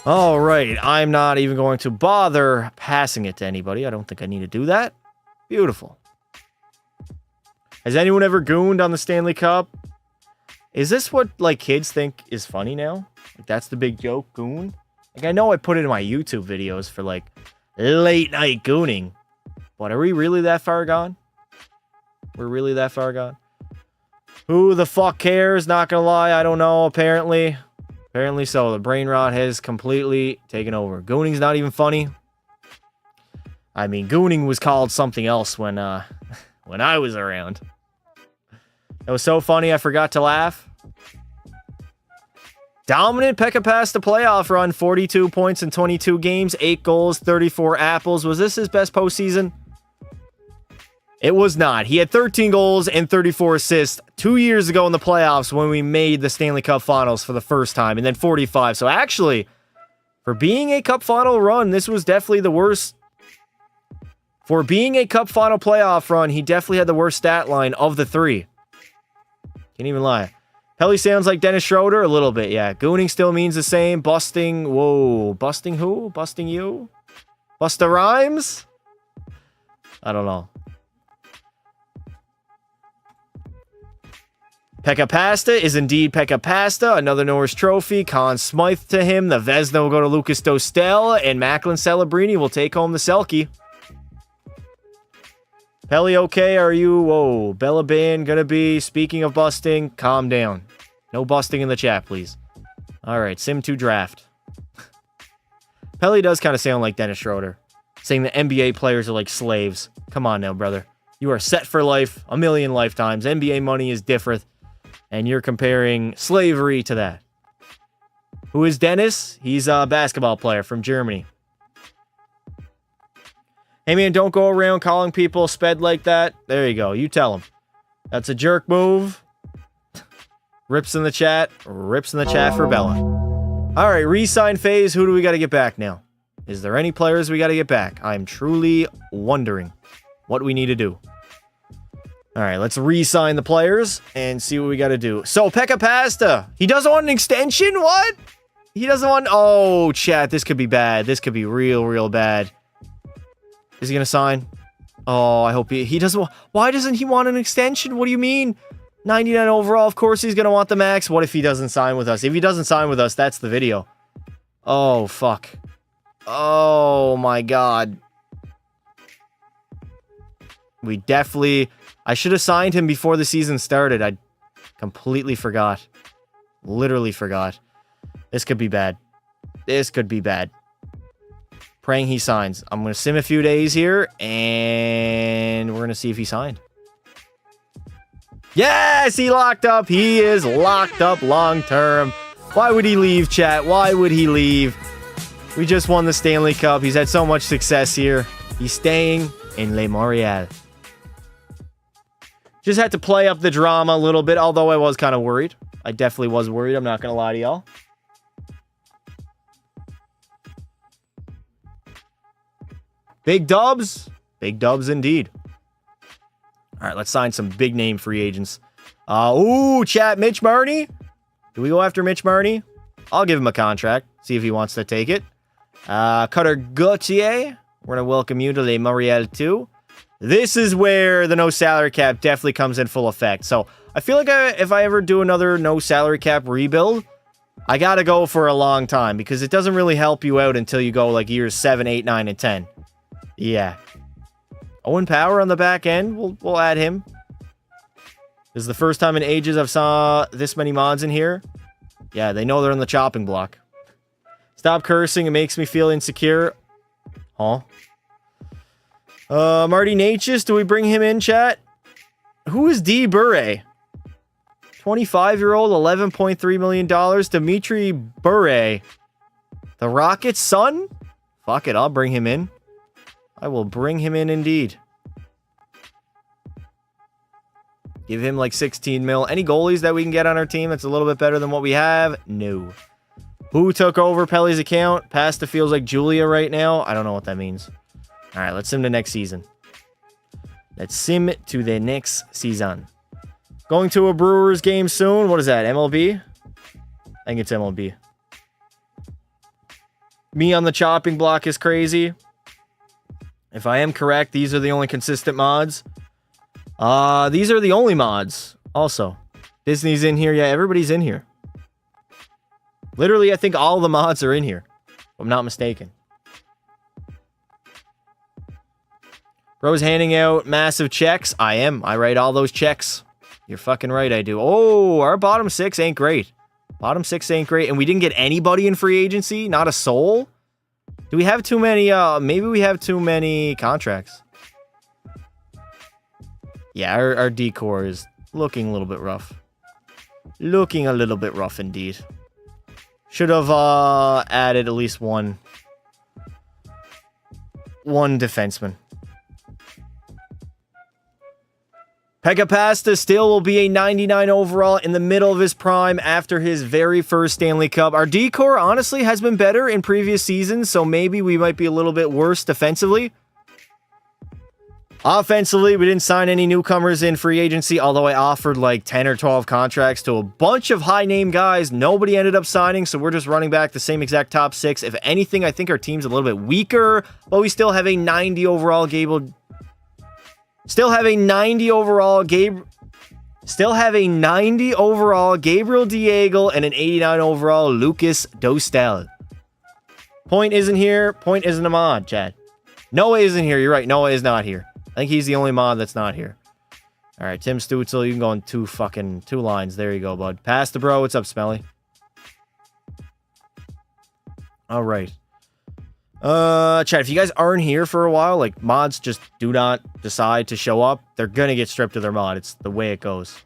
All right, I'm not even going to bother passing it to anybody. I don't think I need to do that. Beautiful. Has anyone ever gooned on the Stanley Cup? Is this what, like, kids think is funny now? Like, that's the big joke, goon? Like, I know I put it in my YouTube videos for, like, late night gooning. But are we really that far gone? We're really that far gone? Who the fuck cares? Not gonna lie, I don't know, apparently. Apparently so. The brain rot has completely taken over. Gooning's not even funny. I mean, gooning was called something else when I was around. It was so funny I forgot to laugh. Dominant Pekka Pasta playoff run. 42 points in 22 games. 8 goals, 34 apples. Was this his best postseason? It was not. He had 13 goals and 34 assists 2 years ago in the playoffs when we made the Stanley Cup Finals for the first time, and then 45. So actually, for being a Cup Final run, this was definitely the worst. For being a Cup Final playoff run, he definitely had the worst stat line of the three. Can't even lie. Pelly sounds like Dennis Schroeder a little bit, yeah. Gooning still means the same. Busting, whoa. Busting who? Busting you? Busta Rhymes? I don't know. Pekka Pasta is indeed Pekka Pasta. Another Norris Trophy. Conn Smythe to him. The Vezina will go to Lucas Dostel. And Macklin Celebrini will take home the Selke. Pelly, okay? Are you? Whoa. Bella Band gonna be. Speaking of busting, calm down. No busting in the chat, please. Alright, Sim 2 draft. Pelly does kind of sound like Dennis Schroeder. Saying that NBA players are like slaves. Come on now, brother. You are set for life. A million lifetimes. NBA money is different. And you're comparing slavery to that. Who is Dennis? He's a basketball player from Germany. Hey, man, don't go around calling people sped like that. There you go. You tell them. That's a jerk move. Rips in the chat. Rips in the chat for Bella. All right, re-sign phase. Who do we got to get back now? Is there any players we got to get back? I'm truly wondering what we need to do. All right, let's re-sign the players and see what we got to do. So, Pekka Pasta. He doesn't want an extension? What? He doesn't want... Oh, chat. This could be bad. This could be real bad. Is he going to sign? Oh, I hope he doesn't... Why doesn't he want an extension? What do you mean? 99 overall. Of course he's going to want the max. What if he doesn't sign with us? If he doesn't sign with us, that's the video. Oh, fuck. Oh, my God. We definitely... I should have signed him before the season started. I completely forgot. Literally forgot. This could be bad. This could be bad. Praying he signs. I'm going to sim a few days here, and we're going to see if he signed. Yes, he locked up. He is locked up long term. Why would he leave, chat? Why would he leave? We just won the Stanley Cup. He's had so much success here. He's staying in Le Montreal. Just had to play up the drama a little bit, although I was kind of worried. I definitely was worried. I'm not going to lie to y'all. Big dubs. Big dubs indeed. All right, let's sign some big name free agents. Ooh, chat, Mitch Marnie. Do we go after Mitch Marnie? I'll give him a contract. See if he wants to take it. Cutter Gauthier. We're going to welcome you to Le Montreal 2. This is where the no salary cap definitely comes in full effect. So I feel like if I ever do another no salary cap rebuild, I got to go for a long time because it doesn't really help you out until you go like years 7, 8, 9, and 10. Yeah. Owen Power on the back end. We'll add him. This is the first time in ages I've saw this many mods in here. Yeah, they know they're on the chopping block. Stop cursing. It makes me feel insecure. Huh? Marty Natchez. Do we bring him in, chat? Who is D. Bure? 25-year-old, $11.3 million. Dimitri Bure. The Rockets' son? Fuck it, I'll bring him in. I will bring him in indeed. Give him like 16 mil. Any goalies that we can get on our team that's a little bit better than what we have? No. Who took over Pelly's account? Pasta feels like Julia right now. I don't know what that means. All right, let's sim to next season. Let's sim to the next season. Going to a Brewers game soon. What is that, MLB? I think it's MLB. Me on the chopping block is crazy. If I am correct, these are the only consistent mods. These are the only mods. Also, Disney's in here. Yeah, everybody's in here. Literally, I think all the mods are in here. If I'm not mistaken. Bro's handing out massive checks. I am. I write all those checks. You're fucking right, I do. Oh, our bottom six ain't great. Bottom six ain't great. And we didn't get anybody in free agency. Not a soul. Do we have too many? Maybe we have too many contracts. Yeah, our decor is looking a little bit rough. Looking a little bit rough indeed. Should have added at least one defenseman. Pekka Pasta still will be a 99 overall in the middle of his prime after his very first Stanley Cup. Our decor, honestly, has been better in previous seasons, so maybe we might be a little bit worse defensively. Offensively, we didn't sign any newcomers in free agency, although I offered like 10 or 12 contracts to a bunch of high-name guys. Nobody ended up signing, so we're just running back the same exact top 6. If anything, I think our team's a little bit weaker, but we still have a 90 overall Gabriel... Still have a 90 overall Gabriel Diego and an 89 overall Lucas Dostal. Point isn't here. Point isn't a mod, Chad. Noah isn't here. You're right. Noah is not here. I think he's the only mod that's not here. All right, Tim Stutzel, you can go in two lines. There you go, bud. Pass the bro. What's up, Smelly? All right. Chat, if you guys aren't here for a while, like, mods just do not decide to show up, they're gonna get stripped of their mod. It's the way it goes.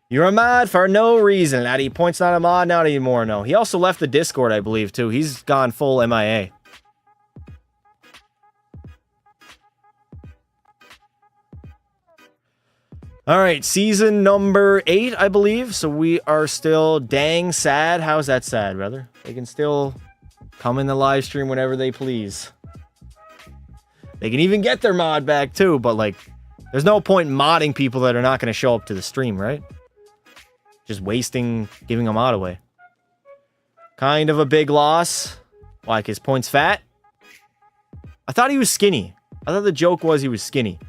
You're a mod for no reason, laddie. Point's not a mod, not anymore, no. He also left the Discord, I believe, too. He's gone full MIA. Alright, season number 8, I believe. So we are still dang sad. How's that sad, brother? They can still... come in the live stream whenever they please. They can even get their mod back too, but like, there's no point modding people that are not going to show up to the stream, right? Just wasting giving a mod away. Kind of a big loss. Like, his point's fat. I thought he was skinny. I thought the joke was he was skinny.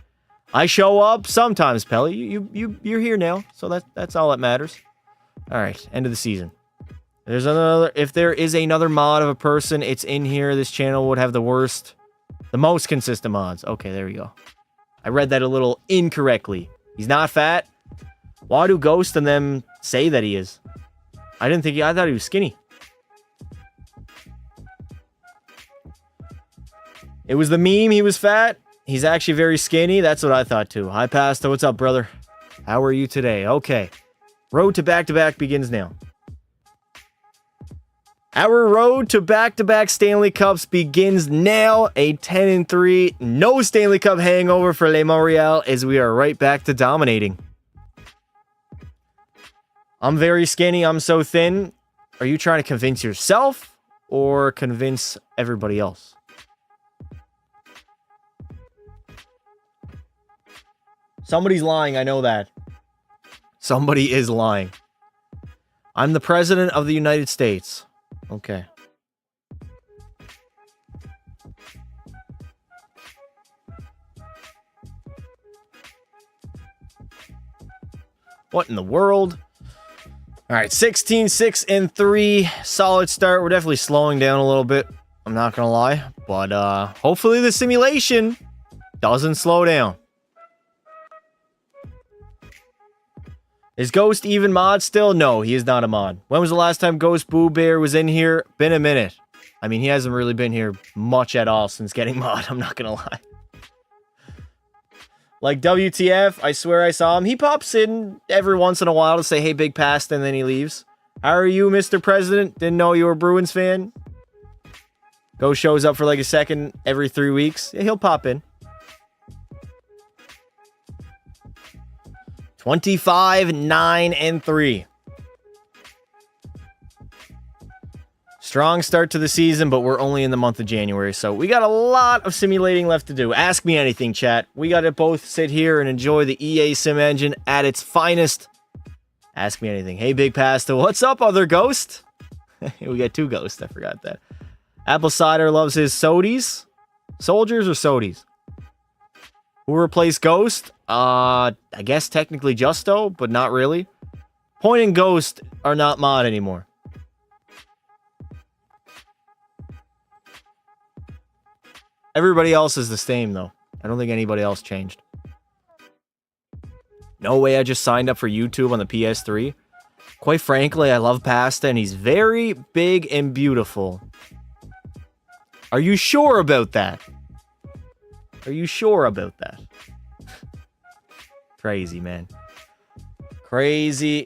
I show up sometimes, Pelly. You're here now, so that's all that matters. All right, end of the season. There's another, if there is another mod of a person, it's in here. This channel would have the most consistent mods. Okay, there we go. I read that a little incorrectly. He's not fat. Why do Ghost and them say that he is? I thought he was skinny. It was the meme, he was fat. He's actually very skinny. That's what I thought too. Hi, Pasta. What's up, brother? How are you today? Okay. Road to back-to-back begins now. Our road to back-to-back Stanley Cups begins now. A 10-3. No Stanley Cup hangover for Le Montreal as we are right back to dominating. I'm very skinny. I'm so thin. Are you trying to convince yourself or convince everybody else? Somebody's lying. I know that. Somebody is lying. I'm the president of the United States. Okay. What in the world? All right, 16-6-3. Solid start. We're definitely slowing down a little bit. I'm not going to lie. But hopefully the simulation doesn't slow down. Is Ghost even mod still? No, he is not a mod. When was the last time Ghost Boo Bear was in here? Been a minute. I mean, he hasn't really been here much at all since getting mod. I'm not gonna lie. Like, WTF, I swear I saw him. He pops in every once in a while to say, hey, Big Pasta, and then he leaves. How are you, Mr. President? Didn't know you were a Bruins fan. Ghost shows up for like a second every 3 weeks. Yeah, he'll pop in. 25-9-3. Strong start to the season, but we're only in the month of January, so we got a lot of simulating left to do. Ask me anything, chat. We got to both sit here and enjoy the EA Sim Engine at its finest. Ask me anything. Hey, Big Pasta, what's up, other Ghost? We got 2 Ghosts. I forgot that. Apple Cider loves his sodies. Soldiers or sodies? Who replaced Ghost? I guess technically Justo, but not really. Point and Ghost are not mod anymore. Everybody else is the same, though. I don't think anybody else changed. No way I just signed up for YouTube on the PS3. Quite frankly, I love Pasta, and he's very big and beautiful. Are you sure about that? Are you sure about that? Crazy, man. Crazy.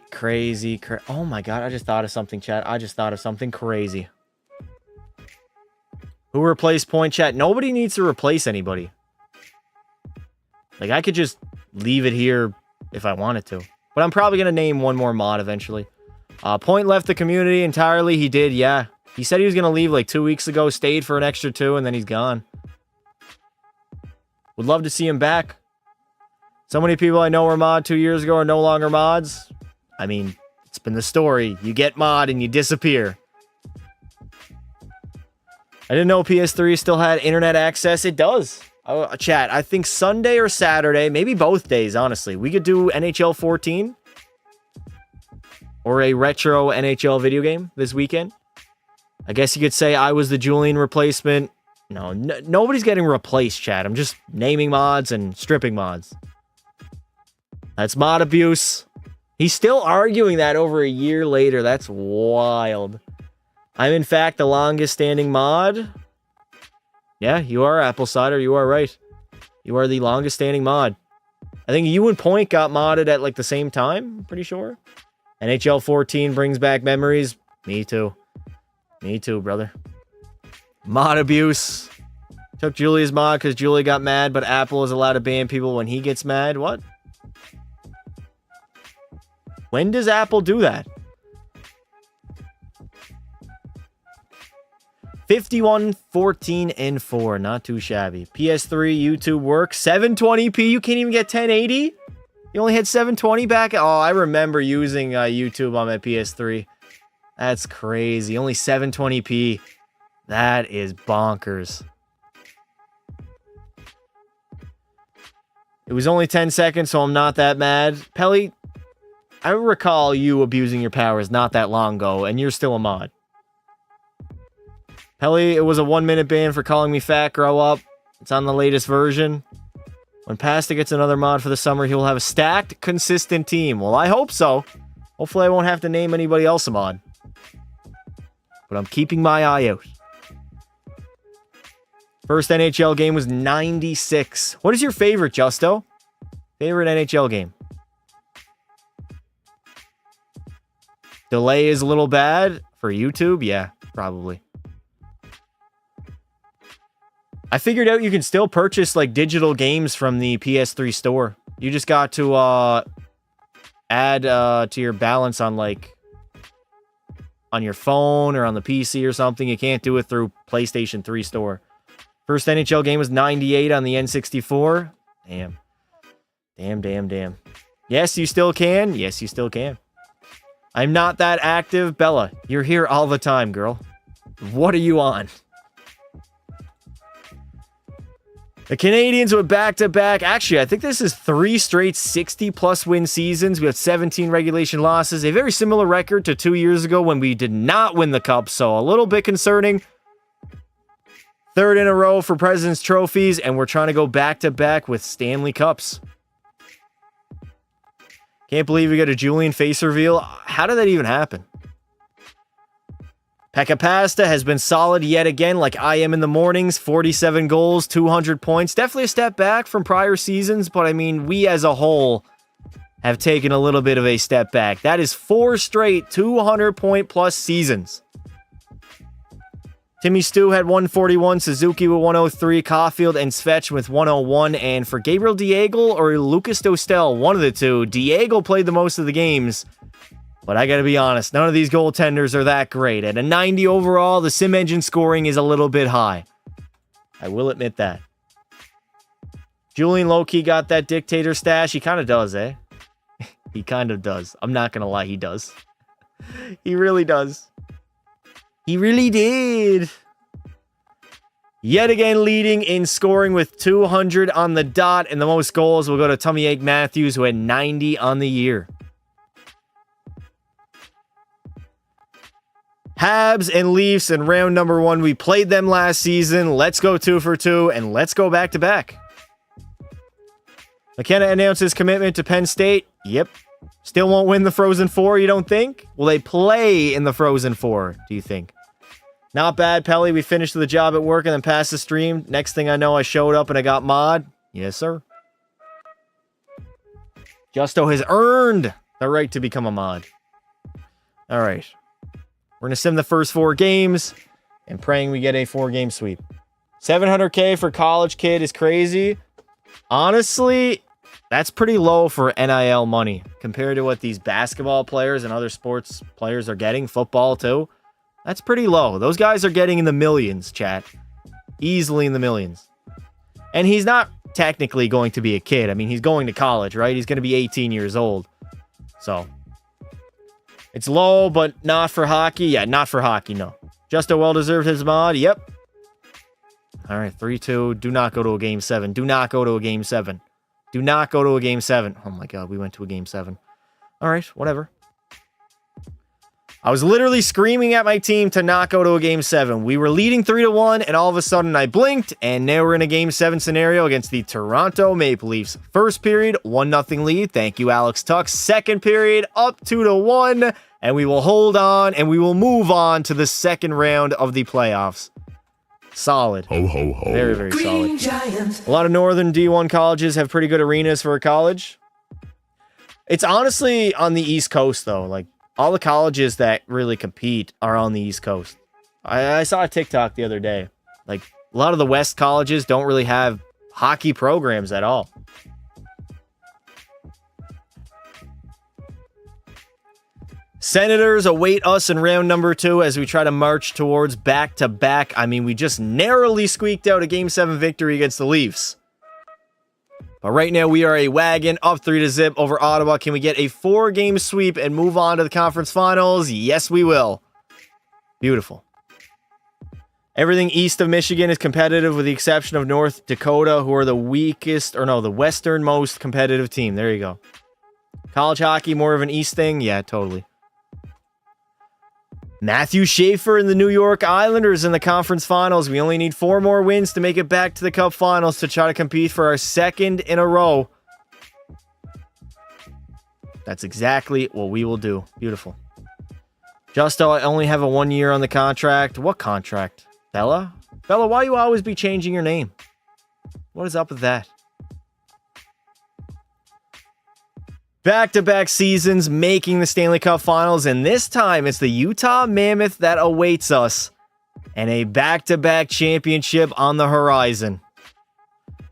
Oh my god, I just thought of something, chat. I just thought of something crazy. Who replaced Point, chat? Nobody needs to replace anybody. Like, I could just leave it here if I wanted to. But I'm probably going to name one more mod eventually. Point left the community entirely. He did, yeah. He said he was going to leave like 2 weeks ago, stayed for an extra 2, and then he's gone. Would love to see him back. So many people I know were mod 2 years ago are no longer mods. I mean, it's been the story. You get mod and you disappear. I didn't know PS3 still had internet access. It does. Chat, I think Sunday or Saturday, maybe both days, honestly. We could do NHL 14 or a retro NHL video game this weekend. I guess you could say I was the Julian replacement. No, nobody's getting replaced, chat. I'm just naming mods and stripping mods. That's mod abuse. He's still arguing that over a year later. That's wild. I'm, in fact, the longest standing mod. Yeah, you are, Apple Cider. You are right. You are the longest standing mod. I think you and Point got modded at like the same time. I'm pretty sure. NHL 14 brings back memories. Me too. Me too, brother. Mod abuse. Took Julia's mod because Julia got mad, but Apple is allowed to ban people when he gets mad. What? When does Apple do that? 51, 14, and 4. Not too shabby. PS3, YouTube works. 720p. You can't even get 1080? You only had 720 back? Oh, I remember using YouTube on my PS3. That's crazy. Only 720p. That is bonkers. It was only 10 seconds, so I'm not that mad. Pelly, I recall you abusing your powers not that long ago, and you're still a mod. Pelly, it was a 1-minute ban for calling me fat. Grow up. It's on the latest version. When Pasta gets another mod for the summer, he'll have a stacked, consistent team. Well, I hope so. Hopefully I won't have to name anybody else a mod. But I'm keeping my eye out. First NHL game was 96. What is your favorite, Justo? Favorite NHL game? Delay is a little bad for YouTube? Yeah, probably. I figured out you can still purchase like digital games from the PS3 store. You just got to add to your balance on like on your phone or on the PC or something. You can't do it through PlayStation 3 store. First NHL game was 98 on the N64. Damn. Damn. Yes, you still can. Yes, you still can. I'm not that active. Bella, you're here all the time, girl. What are you on? The Canadians went back-to-back. Actually, I think this is 3 straight 60-plus win seasons. We have 17 regulation losses. A very similar record to 2 years ago when we did not win the Cup, so a little bit concerning. Third in a row for President's Trophies, and we're trying to go back-to-back with Stanley Cups. Can't believe we got a Julian face reveal. How did that even happen? Pekka Pasta has been solid yet again, like I am in the mornings. 47 goals, 200 points. Definitely a step back from prior seasons, but I mean, we as a whole have taken a little bit of a step back. That is 4 straight 200-point-plus seasons. Timmy Stu had 141, Suzuki with 103, Caulfield and Svech with 101, and for Gabriel Diego or Lucas Dostel, one of the two, Diego played the most of the games, but I gotta be honest, none of these goaltenders are that great. At a 90 overall, the sim engine scoring is a little bit high. I will admit that. Julian low-key got that dictator stash. He kind of does, eh? He kind of does. I'm not gonna lie, he does. He really does. He really did. Yet again leading in scoring with 200 on the dot, and the most goals will go to Tummy Ache Matthews, who had 90 on the year. Habs and Leafs in round number 1. We played them last season. Let's go 2 for 2, and let's go back-to-back. McKenna announces commitment to Penn State. Yep. Still won't win the Frozen Four, you don't think? Will they play in the Frozen Four, do you think? Not bad, Pelly. We finished the job at work and then passed the stream. Next thing I know, I showed up and I got mod. Yes, sir. Justo has earned the right to become a mod. All right. We're going to sim the first 4 games and praying we get a 4-game sweep. $700K for college kid is crazy. Honestly, That's pretty low for NIL money compared to what these basketball players and other sports players are getting. Football, too. That's pretty low. Those guys are getting in the millions, chat. Easily in the millions. And he's not technically going to be a kid. I mean, he's going to college, right? He's going to be 18 years old. So, it's low, but not for hockey. Yeah, not for hockey, no. Just a well-deserved his mod. Yep. All right, 3-2. Do not go to a Game 7. Do not go to a Game 7. Do not go to a Game 7. Oh, my God. We went to a Game 7. All right, whatever. I was literally screaming at my team to not go to a Game 7. We were leading 3-1, and all of a sudden I blinked, and now we're in a Game 7 scenario against the Toronto Maple Leafs. First period, 1-0 lead. Thank you, Alex Tuck. Second period, up 2-1, and we will hold on, and we will move on to the second round of the playoffs. Solid. Ho, ho, ho. Very, very Green solid. Giant. A lot of Northern D1 colleges have pretty good arenas for a college. It's honestly on the East Coast, though. Like, all the colleges that really compete are on the East Coast. I saw a TikTok the other day. Like, a lot of the West colleges don't really have hockey programs at all. Senators await us in round number 2 as we try to march towards back-to-back. I mean, we just narrowly squeaked out a Game 7 victory against the Leafs. But right now, we are a wagon up 3-0 over Ottawa. Can we get a 4-game sweep and move on to the conference finals? Yes, we will. Beautiful. Everything east of Michigan is competitive with the exception of North Dakota, who are the weakest, or no, the westernmost competitive team. There you go. College hockey, more of an east thing? Yeah, totally. Matthew Schaefer and the New York Islanders in the conference finals. We only need 4 more wins to make it back to the Cup finals to try to compete for our second in a row. That's exactly what we will do. Beautiful. Justo, I only have a 1 year on the contract. What contract? Bella? Bella, why you always be changing your name? What is up with that? Back-to-back seasons making the Stanley Cup Finals, and this time it's the Utah Mammoth that awaits us, and a back-to-back championship on the horizon.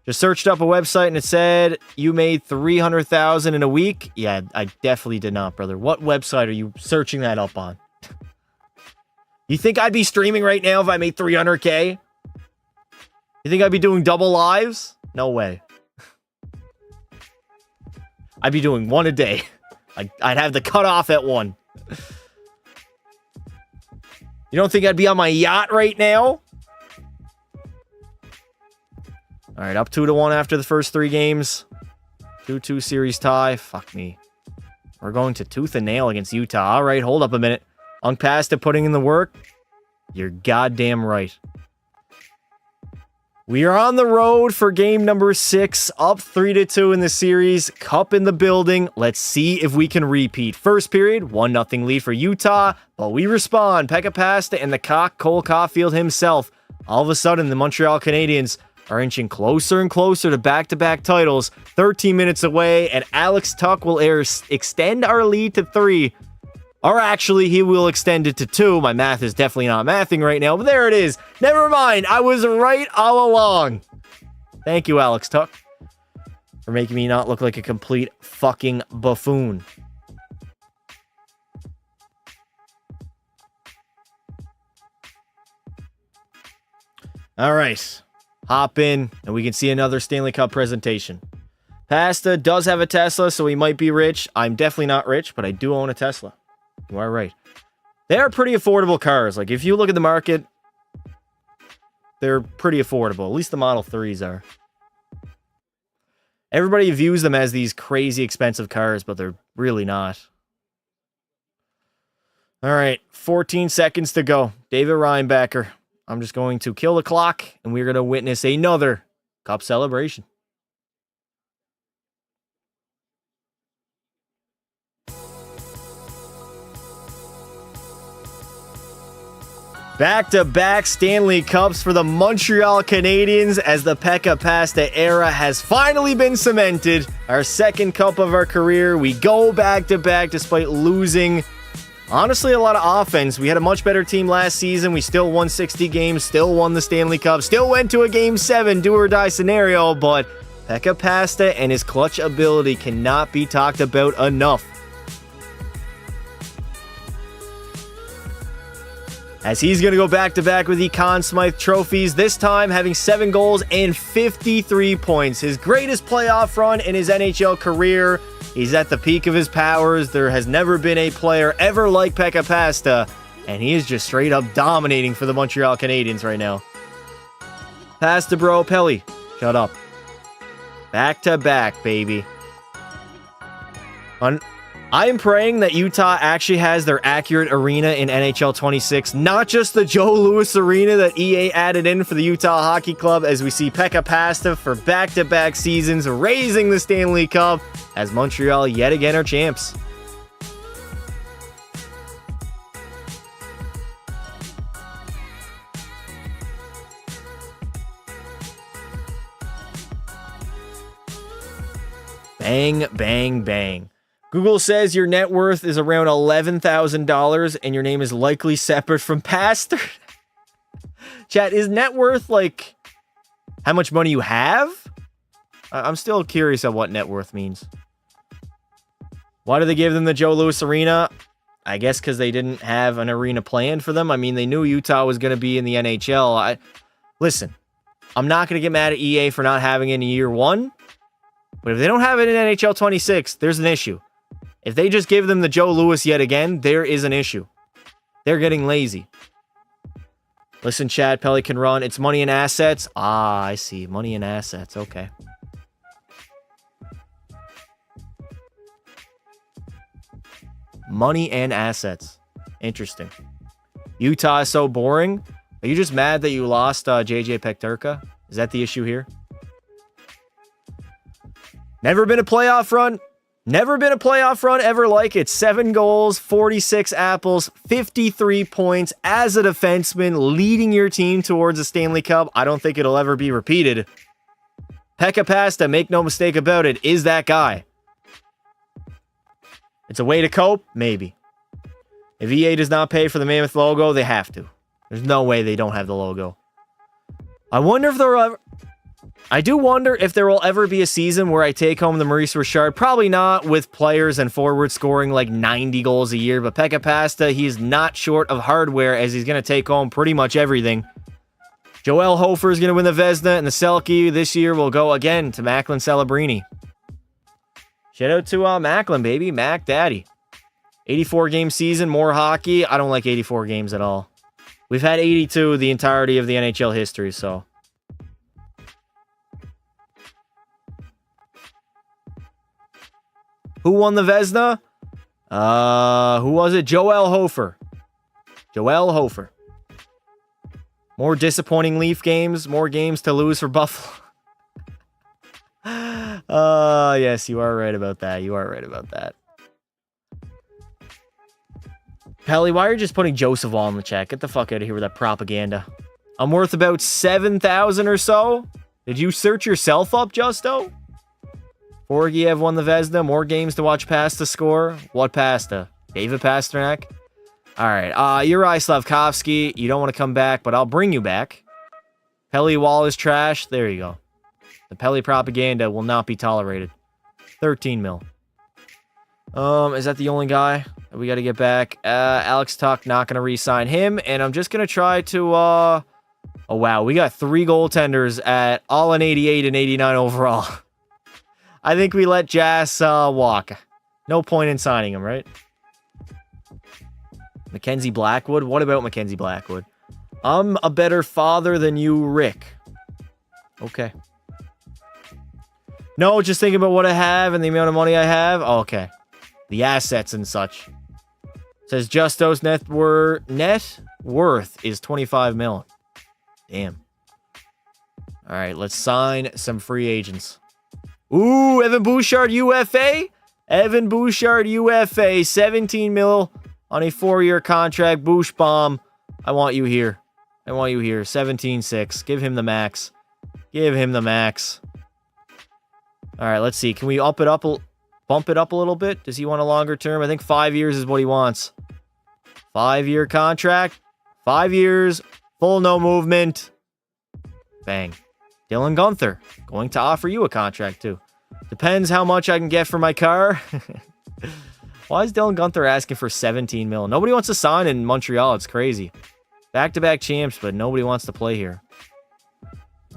Just searched up a website and it said you made $300,000 in a week. Yeah, I definitely did not, brother. What website are you searching that up on? You think I'd be streaming right now if I made $300K? You think I'd be doing double lives? No way. I'd be doing 1 a day. I'd have the cutoff at 1. You don't think I'd be on my yacht right now? All right, up 2-1 after the first 3 games. 2-2 series tie. Fuck me. We're going to tooth and nail against Utah. All right, hold up a minute. Pasta putting in the work. You're goddamn right. We are on the road for game number 6, up 3-2 in the series. Cup in the building. Let's see if we can repeat. First period, 1-0 lead for Utah, but we respond. Pekka Pasta and the cock, Cole Caulfield himself. All of a sudden, the Montreal Canadiens are inching closer and closer to back-to-back titles. 13 minutes away, and Alex Tuck will extend our lead to 3. Or actually, he will extend it to 2. My math is definitely not mathing right now, but there it is. Never mind. I was right all along. Thank you, Alex Tuck, for making me not look like a complete fucking buffoon. All right. Hop in, and we can see another Stanley Cup presentation. Pasta does have a Tesla, so he might be rich. I'm definitely not rich, but I do own a Tesla. You are right. They are pretty affordable cars. Like, if you look at the market, they're pretty affordable. At least the Model 3s are. Everybody views them as these crazy expensive cars, but they're really not. All right, 14 seconds to go. David Reinbacher. I'm just going to kill the clock, and we're going to witness another Cup celebration. Back-to-back Stanley Cups for the Montreal Canadiens as the Pekka Pasta era has finally been cemented. Our second cup of our career. We go back-to-back despite losing, honestly, a lot of offense. We had a much better team last season. We still won 60 games, still won the Stanley Cup, still went to a Game 7 do-or-die scenario, but Pekka Pasta and his clutch ability cannot be talked about enough. As he's going to go back-to-back with the Conn Smythe trophies, this time having 7 goals and 53 points. His greatest playoff run in his NHL career. He's at the peak of his powers. There has never been a player ever like Pekka Pasta, and he is just straight up dominating for the Montreal Canadiens right now. Pasta, bro. Pelly, shut up. Back-to-back, baby. I am praying that Utah actually has their accurate arena in NHL 26, not just the Joe Louis Arena that EA added in for the Utah Hockey Club, as we see Pekka Pasta for back-to-back seasons raising the Stanley Cup as Montreal yet again are champs. Bang, bang, bang. Google says your net worth is around $11,000 and your name is likely separate from Pastor. Chat, is net worth like how much money you have? I'm still curious of what net worth means. Why do they give them the Joe Louis Arena? I guess because they didn't have an arena planned for them. I mean, they knew Utah was going to be in the NHL. Listen, I'm not going to get mad at EA for not having it in year 1. But if they don't have it in NHL 26, there's an issue. If they just give them the Joe Louis yet again, there is an issue. They're getting lazy. Listen, Chad, Pelly can run. It's money and assets. Ah, I see. Money and assets. Okay. Money and assets. Interesting. Utah is so boring. Are you just mad that you lost JJ Peterka? Is that the issue here? Never been a playoff run. Never been a playoff run ever like it. 7 goals, 46 apples, 53 points as a defenseman, leading your team towards a Stanley Cup. I don't think it'll ever be repeated. Pekka Pasta, make no mistake about it, is that guy. It's a way to cope? Maybe. If EA does not pay for the Mammoth logo, they have to. There's no way they don't have the logo. I wonder if there ever... I do wonder if there will ever be a season where I take home the Maurice Richard. Probably not with players and forwards scoring like 90 goals a year. But Pekka Pasta, he's not short of hardware as he's going to take home pretty much everything. Joel Hofer is going to win the Vezina, and the Selke this year will go again to Macklin Celebrini. Shout out to Macklin, baby. Mac Daddy. 84-game season, more hockey. I don't like 84 games at all. We've had 82 the entirety of the NHL history, so... Who won the Vezina? Who was it? Joel Hofer. Joel Hofer. More disappointing Leaf games. More games to lose for Buffalo. Yes, you are right about that. You are right about that. Pelly, why are you just putting Joseph on the chat? Get the fuck out of here with that propaganda. I'm worth about 7,000 or so. Did you search yourself up, Justo? Borgiev won the Vezina. More games to watch Pasta score. What Pasta? David Pasternak? All right. Uri Slavkovsky. You don't want to come back, but I'll bring you back. Pelly Wall is trash. There you go. The Pelly propaganda will not be tolerated. 13 mil. Is that the only guy that we got to get back? Alex Tuck, not going to re-sign him. And I'm just going to try to... Oh, wow. We got 3 goaltenders at all in 88 and 89 overall. I think we let Jas walk. No point in signing him, right? Mackenzie Blackwood? What about Mackenzie Blackwood? I'm a better father than you, Rick. Okay. No, just thinking about what I have and the amount of money I have. Oh, okay. The assets and such. Says Justo's net worth is 25 mil. Damn. All right, let's sign some free agents. Ooh, Evan Bouchard UFA. Evan Bouchard UFA. 17 mil on a 4-year contract. Bouch bomb. I want you here. I want you here. 17-6. Give him the max. Give him the max. All right, let's see. Can we bump it up a little bit? Does he want a longer term? I think 5 years is what he wants. 5-year contract. 5 years. Full no movement. Bang. Dylan Guenther, going to offer you a contract too. Depends how much I can get for my car. Why is Dylan Guenther asking for 17 mil? Nobody wants to sign in Montreal. It's crazy. Back-to-back champs, but nobody wants to play here.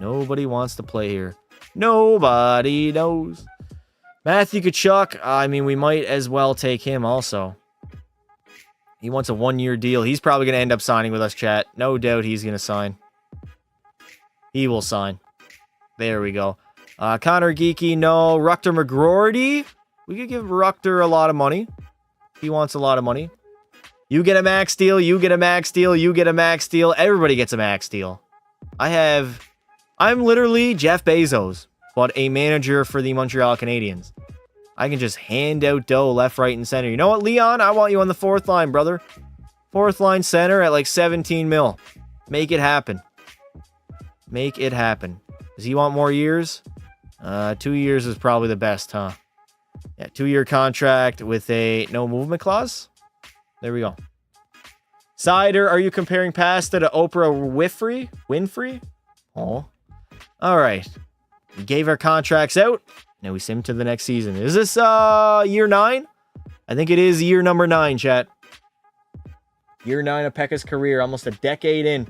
Nobody wants to play here. Nobody knows. Matthew Tkachuk, I mean, we might as well take him also. He wants a one-year deal. He's probably going to end up signing with us, chat. No doubt he's going to sign. He will sign. There we go. Connor Geeky, no. Ruchter McGroarty. We could give Ruchter a lot of money. He wants a lot of money. You get a max deal. You get a max deal. You get a max deal. Everybody gets a max deal. I'm literally Jeff Bezos, but a manager for the Montreal Canadiens. I can just hand out dough left, right, and center. You know what, Leon? I want you on the fourth line, brother. Fourth line center at like 17 mil. Make it happen. Make it happen. Does he want more years? 2 years is probably the best, huh? Yeah, 2-year contract with a no movement clause. There we go. Cider, are you comparing Pasta to Oprah Winfrey? Oh. All right. We gave our contracts out. Now we sim to the next season. Is this year 9? I think it is year number 9, chat. Year 9 of Pekka's career. Almost a decade in.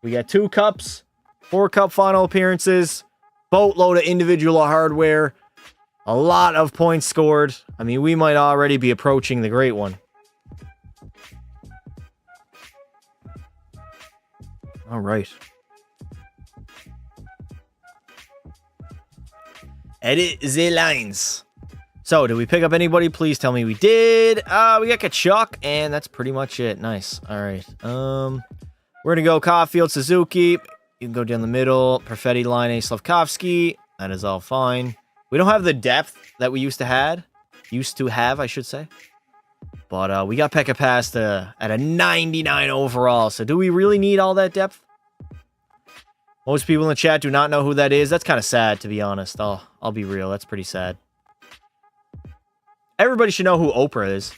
We got 2 cups, 4 cup final appearances, boatload of individual hardware, a lot of points scored. I mean, we might already be approaching the great one. All right. Edit the lines. So, did we pick up anybody? Please tell me we did. We got Tkachuk, and that's pretty much it. Nice. All right. We're going to go Caulfield, Suzuki. You can go down the middle. Perfetti, Line, Slavkovsky. That is all fine. We don't have the depth that we used to have, I should say. But we got Pekka Pasta at a 99 overall. So, do we really need all that depth? Most people in the chat do not know who that is. That's kind of sad, to be honest. I'll be real. That's pretty sad. Everybody should know who Oprah is.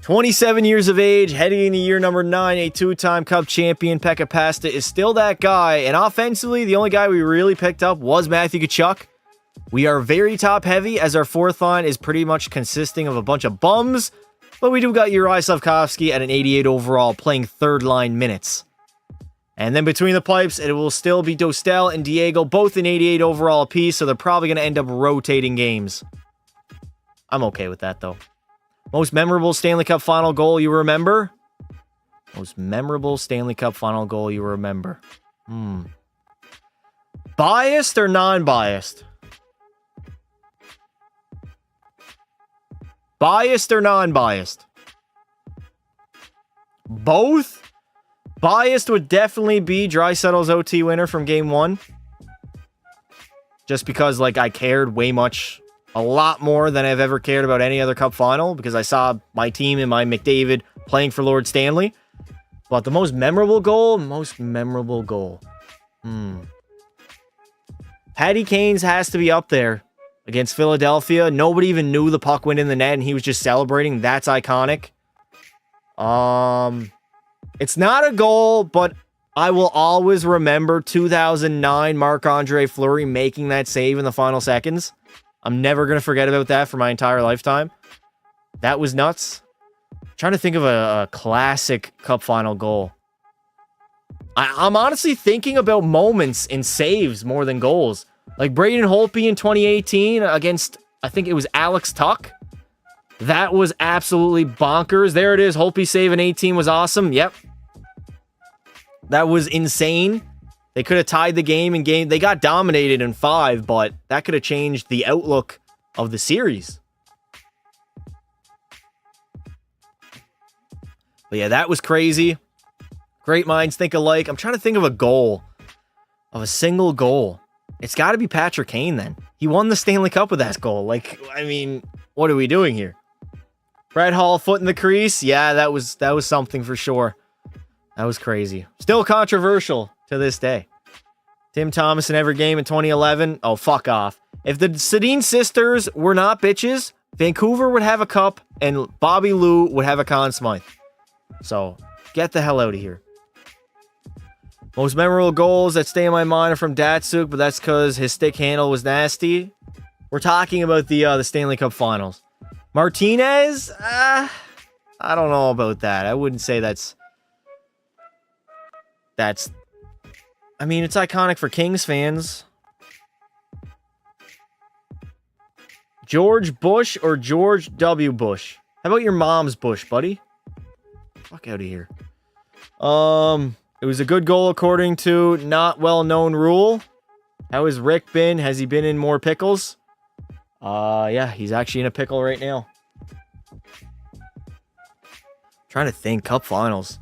27 years of age, heading into year number 9, a 2-time Cup champion. Pekka Pasta is still that guy. And offensively, the only guy we really picked up was Matthew Tkachuk. We are very top-heavy, as our fourth line is pretty much consisting of a bunch of bums. But we do got Uri Slavkovsky at an 88 overall, playing third-line minutes. And then between the pipes, it will still be Dostal and Diego, both in 88 overall apiece, so they're probably going to end up rotating games. I'm okay with that, though. Most memorable Stanley Cup final goal you remember? Most memorable Stanley Cup final goal you remember? Biased or non-biased? Biased or non-biased? Both? Biased would definitely be Draisaitl's OT winner from game 1. Just because, like, I cared a lot more than I've ever cared about any other cup final, because I saw my team and my McDavid playing for Lord Stanley. But the most memorable goal? Patty Kane's has to be up there against Philadelphia. Nobody even knew the puck went in the net and he was just celebrating. That's iconic. It's not a goal, but I will always remember 2009 Marc-Andre Fleury making that save in the final seconds. I'm never going to forget about that for my entire lifetime. That was nuts. I'm trying to think of a classic cup final goal. I'm honestly thinking about moments in saves more than goals. Like Braden Holtby in 2018 against, I think it was Alex Tuck. That was absolutely bonkers. There it is. Holtby save in 18 was awesome. Yep. That was insane. They could have tied the game in game. They got dominated in 5, but that could have changed the outlook of the series. But yeah, that was crazy. Great minds think alike. I'm trying to think of a goal. Of a single goal. It's got to be Patrick Kane then. He won the Stanley Cup with that goal. Like, I mean, what are we doing here? Brett Hall, foot in the crease. Yeah, that was something for sure. That was crazy. Still controversial to this day. Tim Thomas in every game in 2011. Oh, fuck off. If the Sedin sisters were not bitches, Vancouver would have a cup and Bobby Lou would have a Conn Smythe. So, get the hell out of here. Most memorable goals that stay in my mind are from Datsuk, but that's because his stick handle was nasty. We're talking about the Stanley Cup Finals. Martinez? I don't know about that. I wouldn't say that's... I mean, it's iconic for Kings fans. George Bush or George W. Bush? How about your mom's Bush, buddy? Fuck out of here. It was a good goal according to not well-known rule. How has Rick been? Has he been in more pickles? Yeah, he's actually in a pickle right now. Trying to think. Cup Finals.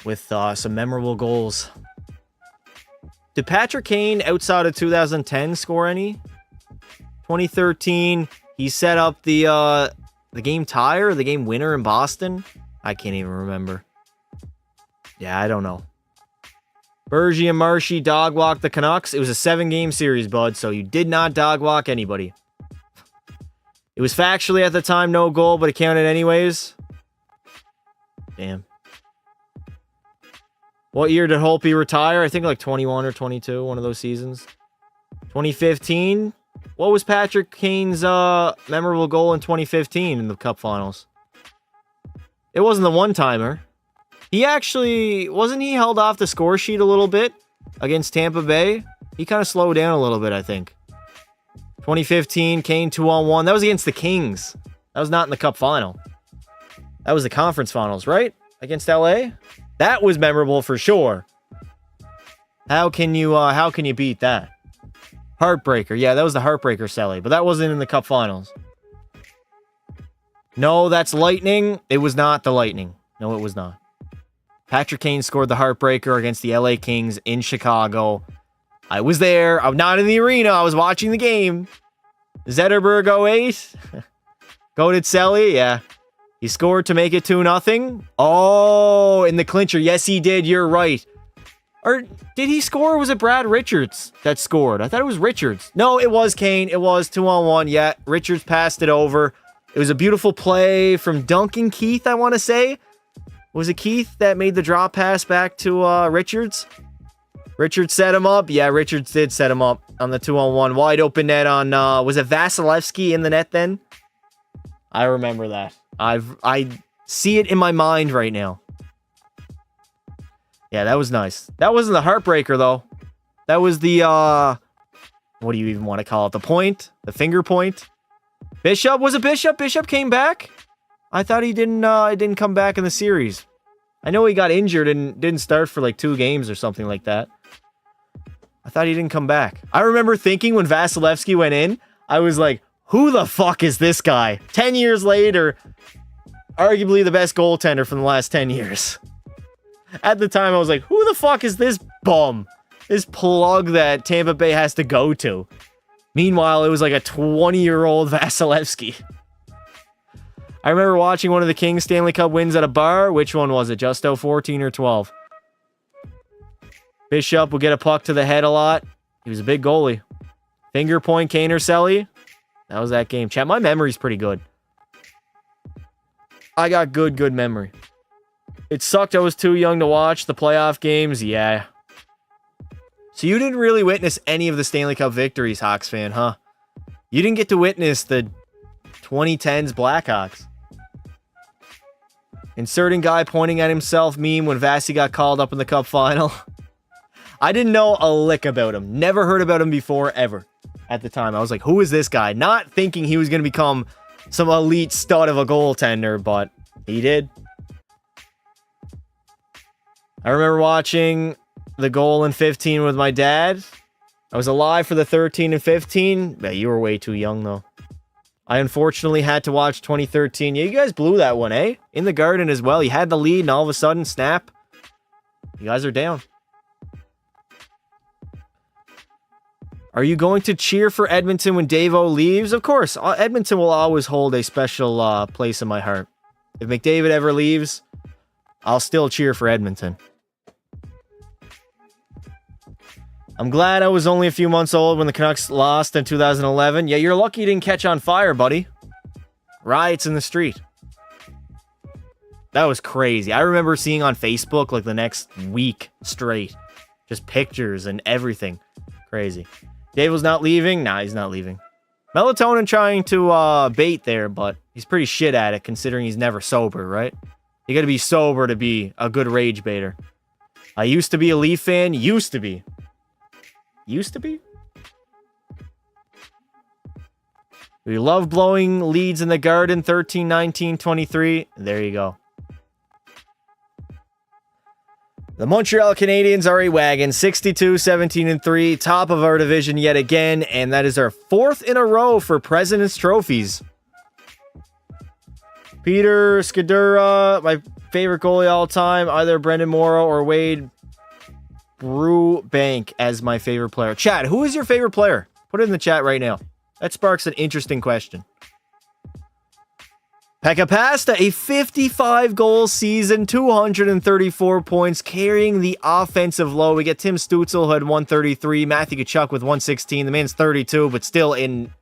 With some memorable goals. Did Patrick Kane, outside of 2010, score any? 2013, he set up the game tie or the game winner in Boston. I can't even remember. Yeah, I don't know. Bergie and Marshy dog walked the Canucks. It was a 7-game series, bud, so you did not dog walk anybody. It was factually at the time no goal, but it counted anyways. Damn. What year did Holtby retire? I think like 21 or 22, one of those seasons. 2015. What was Patrick Kane's memorable goal in 2015 in the Cup Finals? It wasn't the one-timer. He actually... Wasn't he held off the score sheet a little bit against Tampa Bay? He kind of slowed down a little bit, I think. 2015, Kane 2-on-1. That was against the Kings. That was not in the Cup Final. That was the Conference Finals, right? Against LA? That was memorable for sure. How can you beat that? Heartbreaker. Yeah, that was the Heartbreaker, Selly. But that wasn't in the Cup Finals. No, that's Lightning. It was not the Lightning. No, it was not. Patrick Kane scored the Heartbreaker against the LA Kings in Chicago. I was there. I'm not in the arena. I was watching the game. Zetterberg 08. Goated Selly. Yeah. He scored to make it 2-0. Oh, in the clincher. Yes, he did. You're right. Or did he score or was it Brad Richards that scored? I thought it was Richards. No, it was Kane. It was 2-on-1. Yeah, Richards passed it over. It was a beautiful play from Duncan Keith, I want to say. Was it Keith that made the drop pass back to Richards? Richards set him up. Yeah, Richards did set him up on the 2-on-1. Wide open net on, was it Vasilevsky in the net then? I remember that. I see it in my mind right now. Yeah, that was nice. That wasn't the Heartbreaker, though. That was the, what do you even want to call it? The point? The finger point? Bishop? Was it Bishop? Bishop came back? I thought he didn't come back in the series. I know he got injured and didn't start for like 2 games or something like that. I thought he didn't come back. I remember thinking when Vasilevsky went in, I was like, who the fuck is this guy? 10 years later, arguably the best goaltender from the last 10 years. At the time, I was like, who the fuck is this bum? This plug that Tampa Bay has to go to. Meanwhile, it was like a 20-year-old Vasilevsky. I remember watching one of the Kings Stanley Cup wins at a bar. Which one was it? Justo 14 or 12? Bishop would get a puck to the head a lot. He was a big goalie. Finger point, Kane or Selly. That was that game. Chat, my memory's pretty good. I got good memory. It sucked I was too young to watch the playoff games. Yeah. So you didn't really witness any of the Stanley Cup victories, Hawks fan, huh? You didn't get to witness the 2010s Blackhawks. Inserting guy pointing at himself meme when Vasi got called up in the Cup final. I didn't know a lick about him. Never heard about him before, ever. At the time, I was like, who is this guy? Not thinking he was going to become some elite stud of a goaltender, but he did. I remember watching the goal in 15 with my dad. I was alive for the 13 and 15. Yeah, you were way too young, though. I unfortunately had to watch 2013. Yeah, you guys blew that one, eh? In the Garden as well. You had the lead, and all of a sudden, snap. You guys are down. Are you going to cheer for Edmonton when Davo leaves? Of course. Edmonton will always hold a special place in my heart. If McDavid ever leaves, I'll still cheer for Edmonton. I'm glad I was only a few months old when the Canucks lost in 2011. Yeah, you're lucky you didn't catch on fire, buddy. Riots in the street. That was crazy. I remember seeing on Facebook like the next week straight. Just pictures and everything. Crazy. Dave was not leaving? Nah, he's not leaving. Melatonin trying to bait there, but he's pretty shit at it considering he's never sober, right? You gotta be sober to be a good rage baiter. I used to be a Leaf fan. Used to be. Used to be? We love blowing leads in the garden. 13, 19, 23. There you go. The Montreal Canadiens are a wagon. 62, 17, and 3. Top of our division yet again. And that is our 4th in a row for President's Trophies. Peter Skidura, my favorite goalie all time. Either Brendan Morrow or Wade Brubank as my favorite player. Chat, who is your favorite player? Put it in the chat right now. That sparks an interesting question. Pekka Pasta, a 55-goal season, 234 points, carrying the offensive load. We get Tim Stützle, who had 133, Matthew Tkachuk with 116. The man's 32, but still in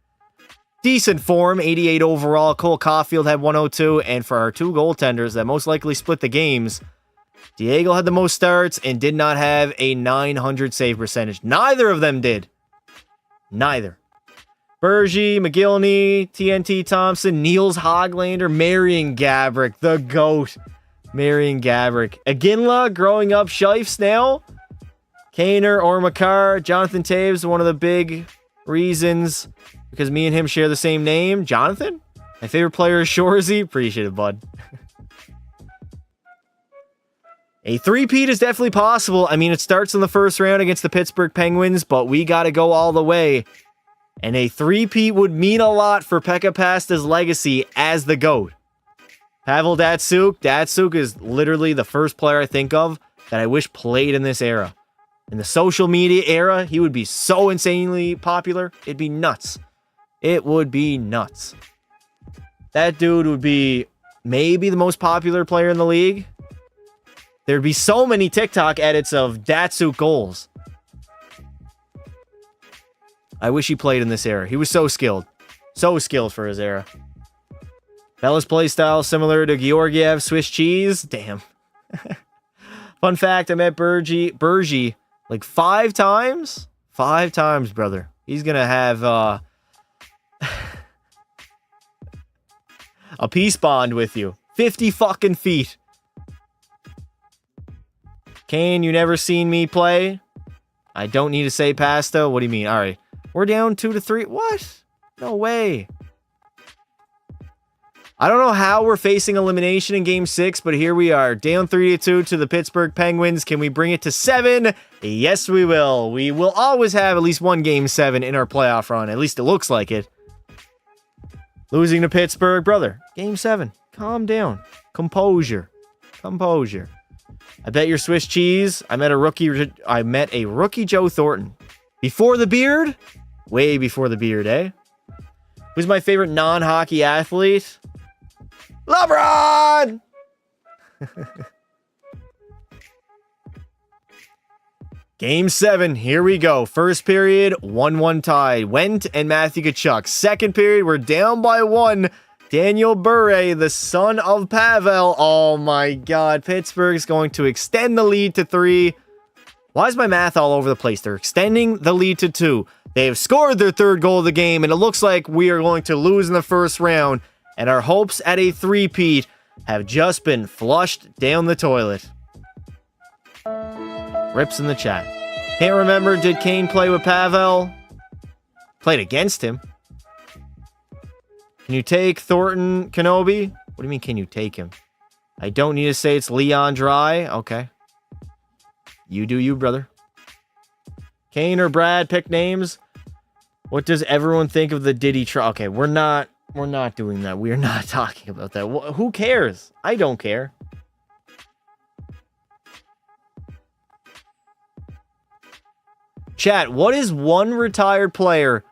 decent form, 88 overall. Cole Caulfield had 102, and for our 2 goaltenders that most likely split the games, Diego had the most starts and did not have a 900 save percentage. Neither of them did. Neither. Bergie, McGillney, TNT Thompson, Niels Hoglander, Marian Gaborik, the GOAT. Marian Gaborik. Aginla, growing up, Scheif, Snell, Kaner, or Makar, Jonathan Taves, one of the big reasons, because me and him share the same name. Jonathan? My favorite player is Shorzy. Appreciate it, bud. A three-peat is definitely possible. I mean, it starts in the first round against the Pittsburgh Penguins, but we got to go all the way. And a three-peat would mean a lot for Pekka Pasta's legacy as the GOAT. Pavel Datsyuk. Datsyuk is literally the first player I think of that I wish played in this era. In the social media era, he would be so insanely popular. It'd be nuts. It would be nuts. That dude would be maybe the most popular player in the league. There'd be so many TikTok edits of Datsyuk goals. I wish he played in this era. He was so skilled. So skilled for his era. Bella's playstyle similar to Georgiev Swiss cheese. Damn. Fun fact, I met Bergie like 5 times. 5 times, brother. He's going to have a peace bond with you. 50 fucking feet. Kane, you never seen me play? I don't need to say Pasta. What do you mean? All right. We're down 2-3. What? No way. I don't know how we're facing elimination in Game 6, but here we are. Down 3-2 to the Pittsburgh Penguins. Can we bring it to 7? Yes, we will. We will always have at least one Game 7 in our playoff run. At least it looks like it. Losing to Pittsburgh, brother. Game 7. Calm down. Composure. Composure. I bet your Swiss cheese. I met a rookie Joe Thornton. Before the beard? Way before the beard, eh? Who's my favorite non-hockey athlete? LeBron! Game 7, here we go. First period, 1-1 tie. Wendt and Matthew Tkachuk. Second period, we're down by 1. Daniel Bure, the son of Pavel. Oh my god, Pittsburgh's going to extend the lead to 3. Why is my math all over the place? They're extending the lead to 2. They have scored their 3rd goal of the game, and it looks like we are going to lose in the first round, and our hopes at a three-peat have just been flushed down the toilet. Rips in the chat. Can't remember, did Kane play with Pavel? Played against him. Can you take Thornton Kenobi? What do you mean, can you take him? I don't need to say it's Leon Dry. Okay. You do you, brother. Kane or Brad, pick names. What does everyone think of the Diddy trial? Okay, we're not doing that. We're not talking about that. Who cares? I don't care. Chat, what is one retired player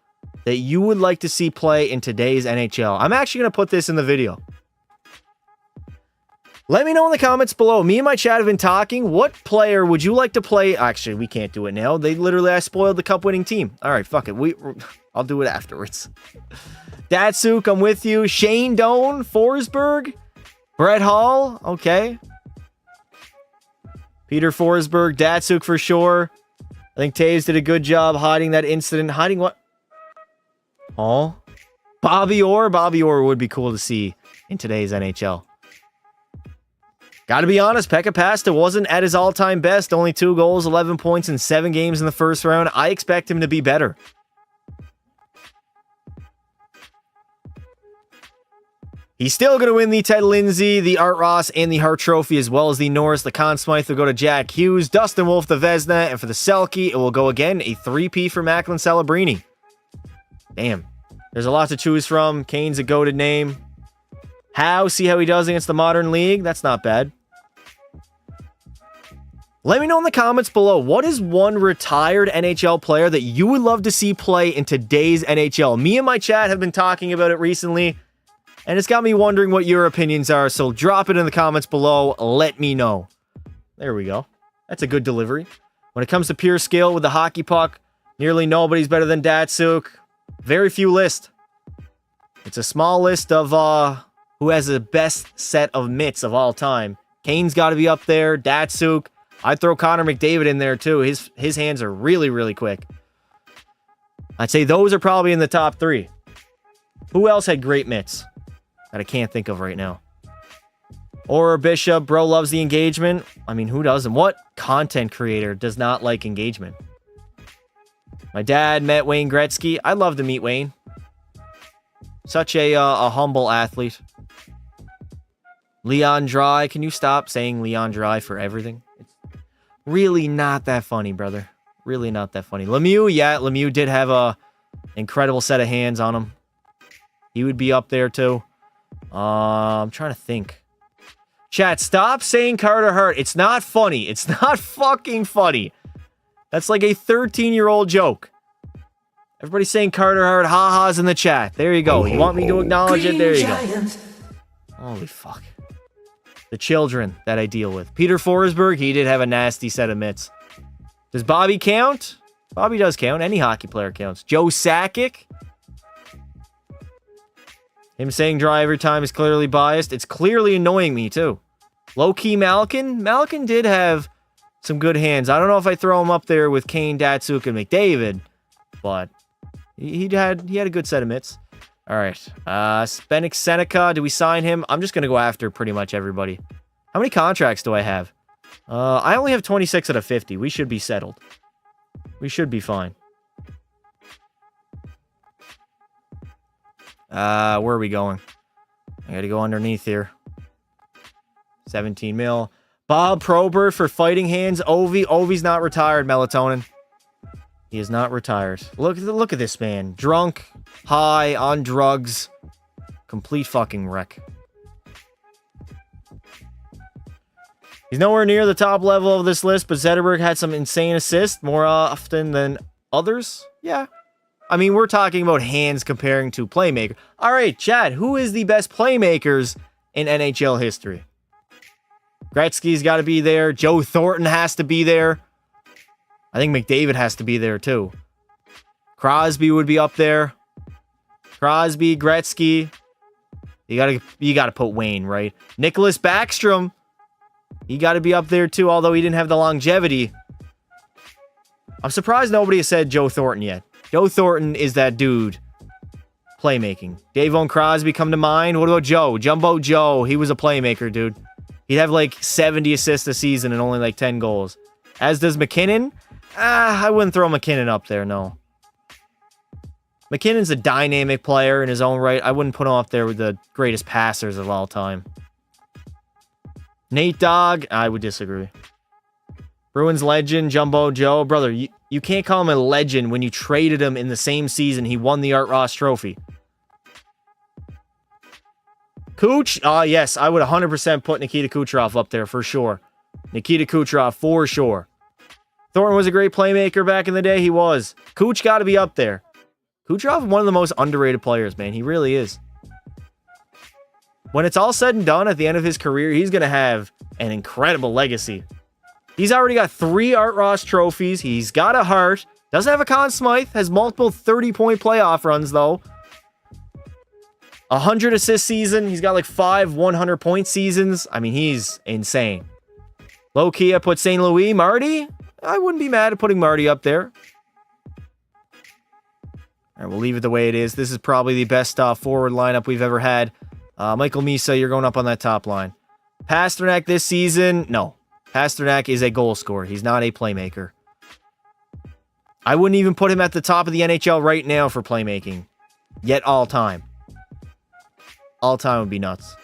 that you would like to see play in today's NHL? I'm actually going to put this in the video. Let me know in the comments below. Me and my chat have been talking. What player would you like to play? Actually, we can't do it now. I spoiled the cup-winning team. All right, fuck it. I'll do it afterwards. Datsyuk, I'm with you. Shane Doan, Forsberg. Brett Hall, okay. Peter Forsberg, Datsuk for sure. I think Taves did a good job hiding that incident. Hiding what? Oh. Bobby Orr. Bobby Orr would be cool to see in today's NHL. Gotta be honest, Pekka Pasta wasn't at his all-time best. Only 2 goals, 11 points in 7 games in the first round. I expect him to be better. He's still going to win the Ted Lindsay, the Art Ross, and the Hart Trophy, as well as the Norris. The Conn Smythe will go to Jack Hughes, Dustin Wolf, the Vezina, and for the Selke, it will go again, a 3-peat for Macklin Celebrini. Damn. There's a lot to choose from. Kane's a goated name. See how he does against the Modern League? That's not bad. Let me know in the comments below, what is one retired NHL player that you would love to see play in today's NHL? Me and my chat have been talking about it recently, and it's got me wondering what your opinions are, so drop it in the comments below. Let me know. There we go. That's a good delivery. When it comes to pure skill with the hockey puck, nearly nobody's better than Datsuk. Very few list. It's a small list of who has the best set of mitts of all time. Kane's got to be up there. Datsuk. I'd throw Connor McDavid in there too. His hands are really, really quick. I'd say those are probably in the top 3. Who else had great mitts that I can't think of right now? Or Bishop. Bro loves the engagement. I mean, who doesn't? What content creator does not like engagement? My dad met Wayne Gretzky. I'd love to meet Wayne. Such a humble athlete. Leon Dry. Can you stop saying Leon Dry for everything? It's really not that funny, brother. Really not that funny. Lemieux, yeah, Lemieux did have a incredible set of hands on him. He would be up there too. I'm trying to think. Chat, stop saying Carter Hart. It's not funny. It's not fucking funny. That's like a 13-year-old joke. Everybody's saying Carter Hart. Ha-has in the chat. There you go. You want me to acknowledge it? There you go. Holy fuck. The children that I deal with. Peter Forsberg, he did have a nasty set of mitts. Does Bobby count? Bobby does count. Any hockey player counts. Joe Sakic. Him saying dry every time is clearly biased. It's clearly annoying me, too. Low-key Malkin. Malkin did have some good hands. I don't know if I throw him up there with Kane, Datsuk, and McDavid, but he had a good set of mitts. All right. Spenix Seneca. Do we sign him? I'm just going to go after pretty much everybody. How many contracts do I have? I only have 26 out of 50. We should be settled. We should be fine. Where are we going? I got to go underneath here. 17 mil. Bob Probert for fighting hands. Ovi's not retired, Melatonin. He is not retired. Look at this man. Drunk, high, on drugs. Complete fucking wreck. He's nowhere near the top level of this list, but Zetterberg had some insane assists more often than others. Yeah. I mean, we're talking about hands comparing to playmaker. All right, Chad, who is the best playmakers in NHL history? Gretzky's got to be there. Joe Thornton has to be there. I think McDavid has to be there too. Crosby would be up there. Crosby, Gretzky. You gotta put Wayne, right? Nicholas Backstrom. He got to be up there too, although he didn't have the longevity. I'm surprised nobody has said Joe Thornton yet. Joe Thornton is that dude. Playmaking. Davone Crosby come to mind. What about Joe? Jumbo Joe. He was a playmaker, dude. He'd have like 70 assists a season and only like 10 goals. As does McKinnon. I wouldn't throw McKinnon up there, no. McKinnon's a dynamic player in his own right. I wouldn't put him up there with the greatest passers of all time. Nate Dogg, I would disagree. Bruins legend, Jumbo Joe. Brother, you can't call him a legend when you traded him in the same season he won the Art Ross Trophy. Kuch? Yes, I would 100% put Nikita Kucherov up there for sure. Nikita Kucherov for sure. Thornton was a great playmaker back in the day. He was. Kuch got to be up there. Kucherov, one of the most underrated players, man. He really is. When it's all said and done at the end of his career, he's going to have an incredible legacy. He's already got 3 Art Ross trophies. He's got a Hart. Doesn't have a Conn Smythe. Has multiple 30-point playoff runs, though. 100 assist season. He's got like 5 100-point seasons. I mean, he's insane. Low-key, I put St. Louis. Marty? I wouldn't be mad at putting Marty up there. All right, we'll leave it the way it is. This is probably the best forward lineup we've ever had. Michael Misa, you're going up on that top line. Pasternak this season, no. Pasternak is a goal scorer. He's not a playmaker. I wouldn't even put him at the top of the NHL right now for playmaking. Yet all time. All time would be nuts.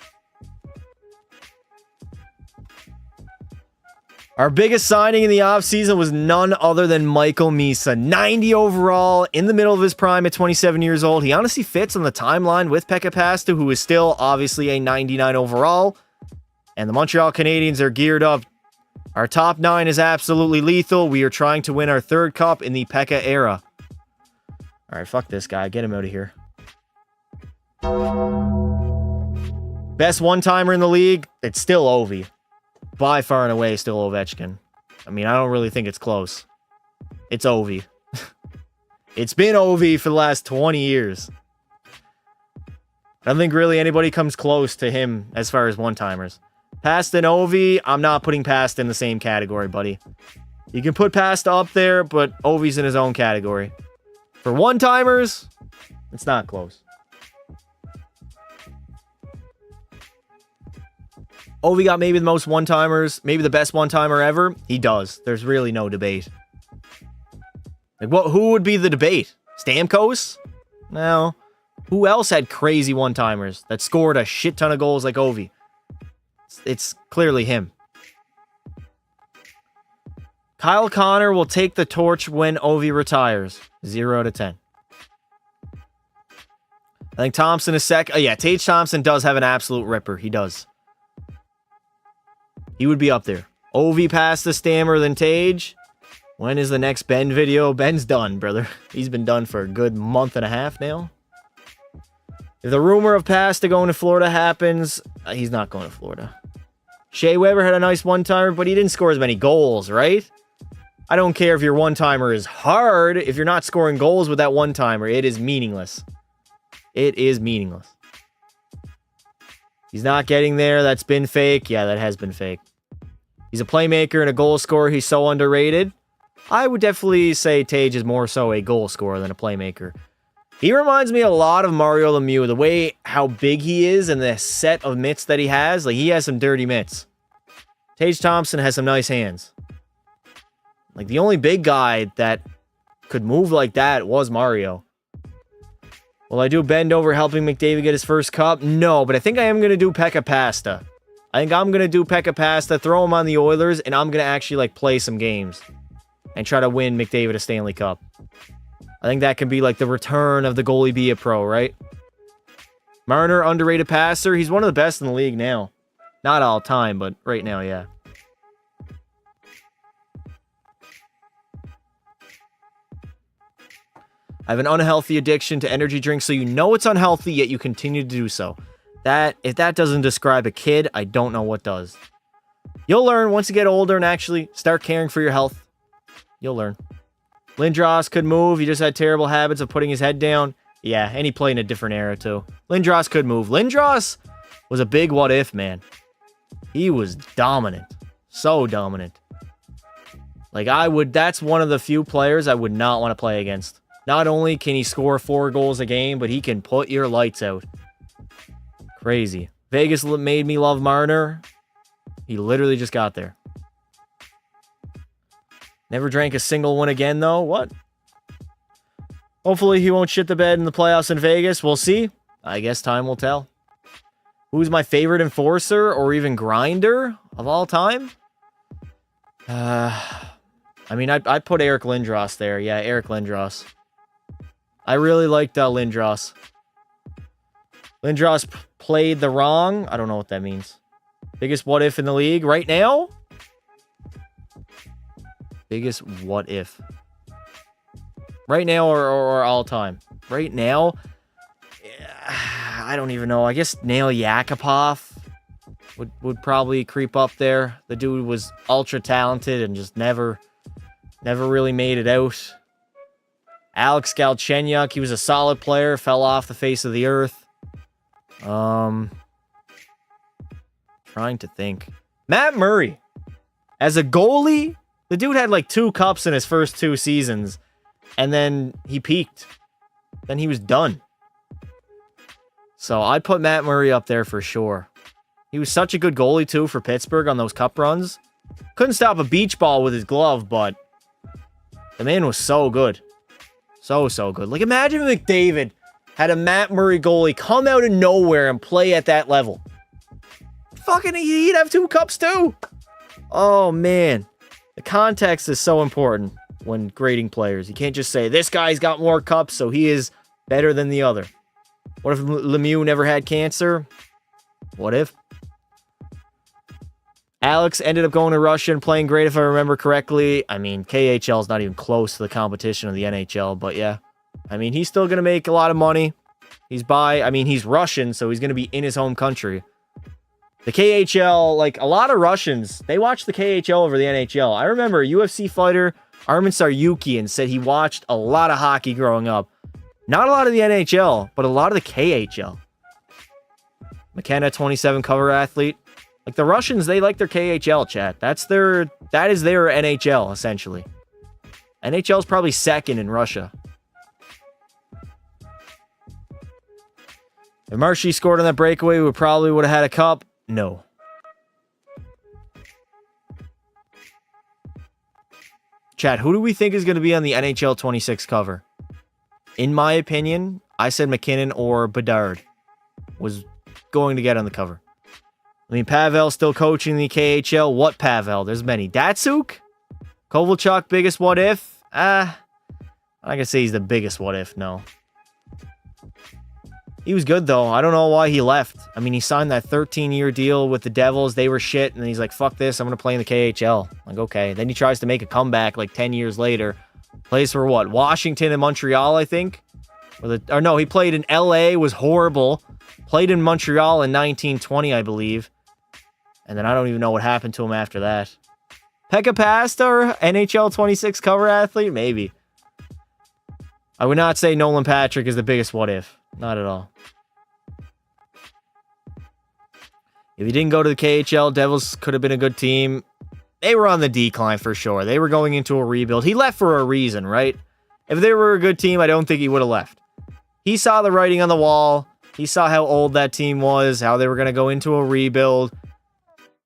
Our biggest signing in the offseason was none other than Michael Misa. 90 overall, in the middle of his prime at 27 years old. He honestly fits on the timeline with Pekka Pasta, who is still obviously a 99 overall. And the Montreal Canadiens are geared up. Our top 9 is absolutely lethal. We are trying to win our 3rd cup in the Pekka era. All right, fuck this guy. Get him out of here. Best one-timer in the league? It's still Ovi. By far and away, still Ovechkin. I mean, I don't really think it's close. It's Ovi. It's been Ovi for the last 20 years. I don't think really anybody comes close to him as far as one-timers. Pasta and Ovi, I'm not putting Pasta in the same category, buddy. You can put Pasta up there, but Ovi's in his own category. For one-timers, it's not close. Ovi got maybe the most one-timers, maybe the best one-timer ever. He does. There's really no debate. Like, who would be the debate? Stamkos? No. Who else had crazy one-timers that scored a shit ton of goals like Ovi? It's clearly him. Kyle Connor will take the torch when Ovi retires. 0 out of 10. I think Thompson is second. Oh, yeah, Tage Thompson does have an absolute ripper. He does. He would be up there. Ovi past the Stammer, then Tage. When is the next Ben video? Ben's done, brother. He's been done for a good month and a half now. If the rumor of Pasta going to Florida happens, he's not going to Florida. Shea Weber had a nice one-timer, but he didn't score as many goals, right? I don't care if your one-timer is hard. If you're not scoring goals with that one-timer, it is meaningless. It is meaningless. He's not getting there. That's been fake. Yeah, that has been fake. He's a playmaker and a goal scorer. He's so underrated. I would definitely say Tage is more so a goal scorer than a playmaker. He reminds me a lot of Mario Lemieux. The way how big he is and the set of mitts that he has. Like, he has some dirty mitts. Tage Thompson has some nice hands. Like, the only big guy that could move like that was Mario. Will I do bend over helping McDavid get his first cup? No, but I think I am going to do Pekka Pasta. I think I'm going to do Pekka Pasta, throw him on the Oilers, and I'm going to actually, like, play some games. And try to win McDavid a Stanley Cup. I think that can be, like, the return of the goalie be a pro, right? Marner, underrated passer. He's one of the best in the league now. Not all time, but right now, yeah. I have an unhealthy addiction to energy drinks, so you know it's unhealthy, yet you continue to do so. If that doesn't describe a kid, I don't know what does. You'll learn once you get older and actually start caring for your health. You'll learn. Lindros could move. He just had terrible habits of putting his head down. Yeah, and he played in a different era, too. Lindros could move. Lindros was a big what-if, man. He was dominant. So dominant. Like, that's one of the few players I would not want to play against. Not only can he score 4 goals a game, but he can put your lights out. Crazy. Vegas made me love Marner. He literally just got there. Never drank a single one again, though. What? Hopefully he won't shit the bed in the playoffs in Vegas. We'll see. I guess time will tell. Who's my favorite enforcer or even grinder of all time? I mean, I'd put Eric Lindros there. Yeah, Eric Lindros. I really liked Lindros. Lindros played the wrong. I don't know what that means. Biggest what if in the league right now? Biggest what if. Right now or all time? Right now? I don't even know. I guess Nail Yakupov would probably creep up there. The dude was ultra talented and just never really made it out. Alex Galchenyuk, he was a solid player, fell off the face of the earth. Trying to think. Matt Murray. As a goalie, the dude had like 2 cups in his first 2 seasons. And then he peaked. Then he was done. So I'd put Matt Murray up there for sure. He was such a good goalie, too, for Pittsburgh on those cup runs. Couldn't stop a beach ball with his glove, but the man was so good. So good. Like, imagine if McDavid had a Matt Murray goalie come out of nowhere and play at that level. Fucking, he'd have 2 cups, too. Oh, man. The context is so important when grading players. You can't just say, this guy's got more cups, so he is better than the other. What if Lemieux never had cancer? What if? Alex ended up going to Russia and playing great, if I remember correctly. I mean, KHL is not even close to the competition of the NHL, but yeah. I mean, he's still going to make a lot of money. He's Russian, so he's going to be in his home country. The KHL, like, a lot of Russians, they watch the KHL over the NHL. I remember a UFC fighter, Armin Saryukian, said he watched a lot of hockey growing up. Not a lot of the NHL, but a lot of the KHL. McKenna, 27, cover athlete. Like, the Russians, they like their KHL, chat. That is their NHL, essentially. NHL is probably second in Russia. If Marshy scored on that breakaway, we probably would have had a cup. No. Chat, who do we think is going to be on the NHL 26 cover? In my opinion, I said McKinnon or Bedard was going to get on the cover. I mean, Pavel still coaching the KHL. What Pavel? There's many. Datsuk? Kovalchuk, biggest what if? I can say he's the biggest what if, no. He was good, though. I don't know why he left. I mean, he signed that 13-year deal with the Devils. They were shit, and then he's like, fuck this, I'm going to play in the KHL. Like, okay. Then he tries to make a comeback like 10 years later. Plays for what? Washington and Montreal, I think? Or no, he played in LA, was horrible. Played in Montreal in 1920, I believe. And then I don't even know what happened to him after that. Pekka Pasta, NHL 26 cover athlete? Maybe. I would not say Nolan Patrick is the biggest what if. Not at all. If he didn't go to the KHL, Devils could have been a good team. They were on the decline for sure. They were going into a rebuild. He left for a reason, right? If they were a good team, I don't think he would have left. He saw the writing on the wall. He saw how old that team was, how they were going to go into a rebuild.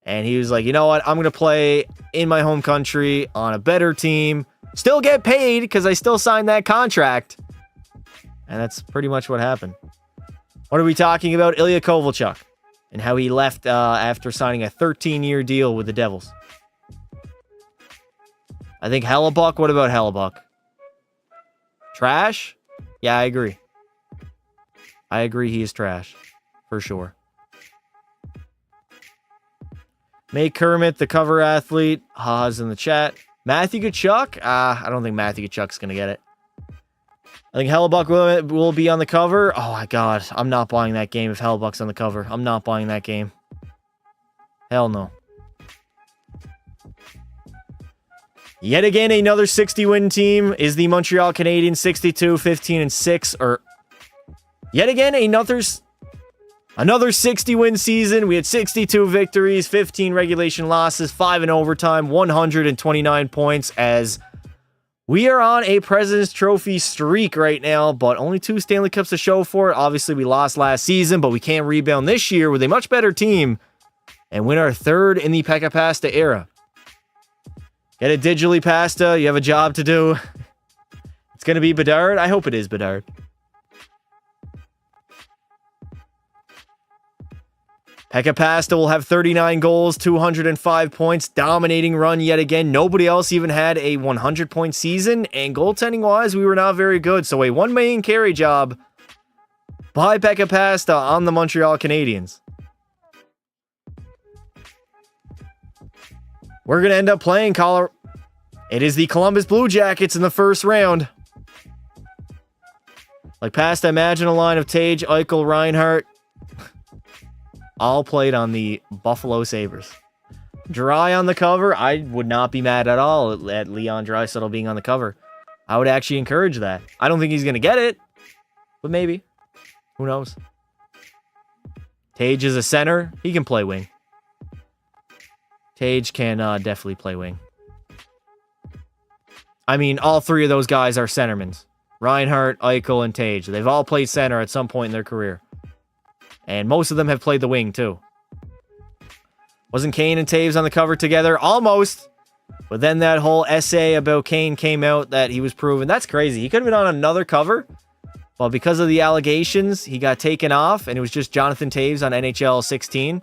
And he was like, you know what? I'm going to play in my home country on a better team. Still get paid because I still signed that contract. And that's pretty much what happened. What are we talking about? Ilya Kovalchuk. And how he left after signing a 13-year deal with the Devils. I think Hellebuck. What about Hellebuck? Trash? Yeah, I agree. I agree he is trash. For sure. Make Kermit the cover athlete. Ha's in the chat. Matthew Tkachuk? I don't think Matthew Tkachuk's going to get it. I think Hellebuck will be on the cover. Oh my god. I'm not buying that game if Hellebuck's on the cover. I'm not buying that game. Hell no. Yet again, another 60-win team is the Montreal Canadiens, 62, 15, and 6. Or yet again, another 60-win season. We had 62 victories, 15 regulation losses, 5 in overtime, 129 points as we are on a President's Trophy streak right now, but only 2 Stanley Cups to show for it. Obviously, we lost last season, but we can't rebound this year with a much better team and win our 3rd in the Pekka Pasta era. Get it digitally, Pasta. You have a job to do. It's going to be Bedard. I hope it is Bedard. Pekka Pasta will have 39 goals, 205 points, dominating run yet again. Nobody else even had a 100-point season, and goaltending-wise, we were not very good. So a one-man carry job by Pekka Pasta on the Montreal Canadiens. We're going to end up playing Colorado. It is the Columbus Blue Jackets in the first round. Like Pasta, imagine a line of Tage, Eichel, Reinhart. All played on the Buffalo Sabres. Dry on the cover. I would not be mad at all at Leon Draisaitl being on the cover. I would actually encourage that. I don't think he's going to get it, but maybe. Who knows? Tage is a center. He can play wing. Tage can definitely play wing. I mean, all three of those guys are centermen. Reinhardt, Eichel, and Tage. They've all played center at some point in their career. And most of them have played the wing, too. Wasn't Kane and Taves on the cover together? Almost. But then that whole essay about Kane came out that he was proven. That's crazy. He could have been on another cover. Well, because of the allegations, he got taken off. And it was just Jonathan Taves on NHL 16.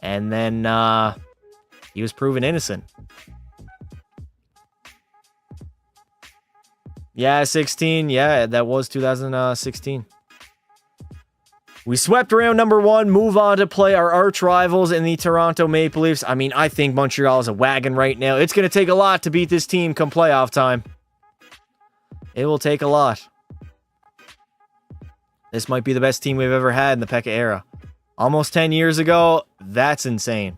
And then he was proven innocent. Yeah, 16. Yeah, that was 2016. We swept round number 1, move on to play our arch rivals in the Toronto Maple Leafs. I mean, I think Montreal is a wagon right now. It's going to take a lot to beat this team come playoff time. It will take a lot. This might be the best team we've ever had in the Pekka era. Almost 10 years ago, that's insane.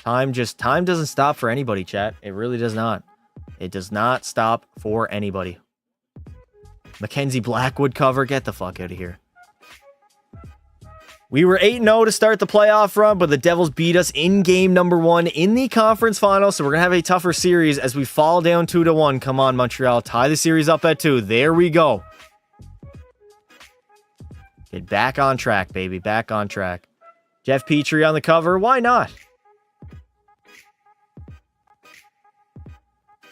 Time doesn't stop for anybody, chat. It really does not. It does not stop for anybody. Mackenzie Blackwood cover, get the fuck out of here. We were 8-0 to start the playoff run, but the Devils beat us in game number 1 in the conference final, so we're going to have a tougher series as we fall down 2-1. Come on, Montreal. Tie the series up at 2. There we go. Get back on track, baby. Back on track. Jeff Petrie on the cover. Why not?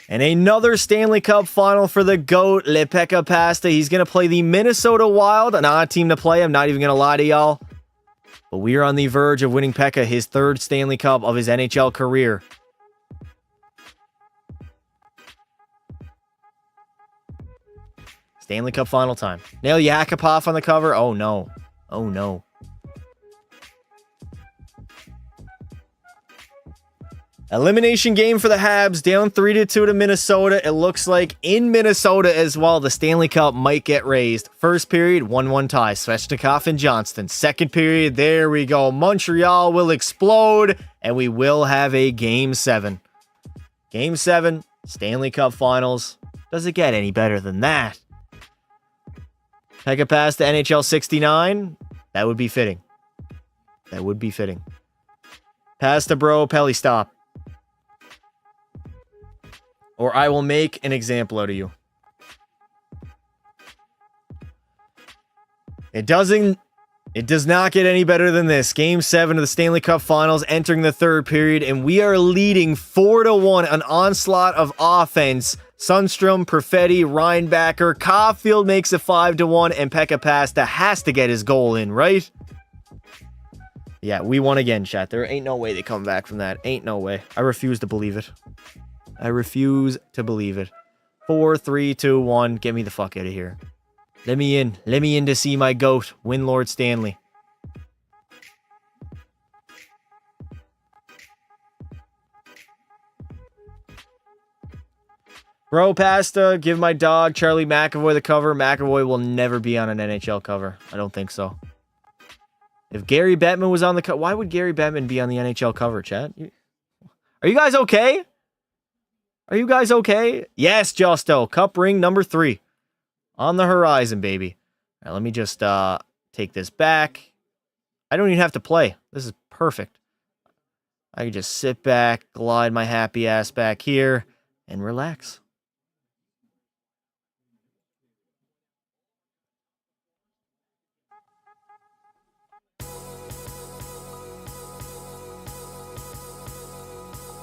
And another Stanley Cup final for the GOAT, Pekka Pasta. He's going to play the Minnesota Wild. Not a team to play. I'm not even going to lie to y'all. But we are on the verge of winning Pekka his 3rd Stanley Cup of his NHL career. Stanley Cup final time. Nail Yakupov on the cover. Oh, no. Oh, no. Elimination game for the Habs, down 3-2 to Minnesota. It looks like in Minnesota as well, the Stanley Cup might get raised. First period, 1-1 tie, Svechnikov and Johnston. Second period, there we go. Montreal will explode, and we will have a Game 7. Game 7, Stanley Cup Finals. Does it get any better than that? Pekka Pasta NHL 69. That would be fitting. That would be fitting. Pasta bro, Pelly stop. Or I will make an example out of you. It does not get any better than this. Game 7 of the Stanley Cup Finals, entering the 3rd period, and we are leading 4-1. An onslaught of offense. Sundstrom, Perfetti, Reinbacker, Caulfield makes it 5-1, and Pekka Pasta has to get his goal in, right? Yeah, we won again, chat. There ain't no way they come back from that. Ain't no way. I refuse to believe it. I refuse to believe it. 4, 3, 2, 1. Get me the fuck out of here. Let me in. Let me in to see my GOAT win Lord Stanley. Bro, Pasta, give my dog Charlie McAvoy the cover. McAvoy will never be on an NHL cover. I don't think so. If Gary Bettman was on the cover, why would Gary Bettman be on the NHL cover, chat? Are you guys okay? Are you guys okay? Yes, Justo. Cup ring number 3. On the horizon, baby. All right, let me just take this back. I don't even have to play. This is perfect. I can just sit back, glide my happy ass back here, and relax.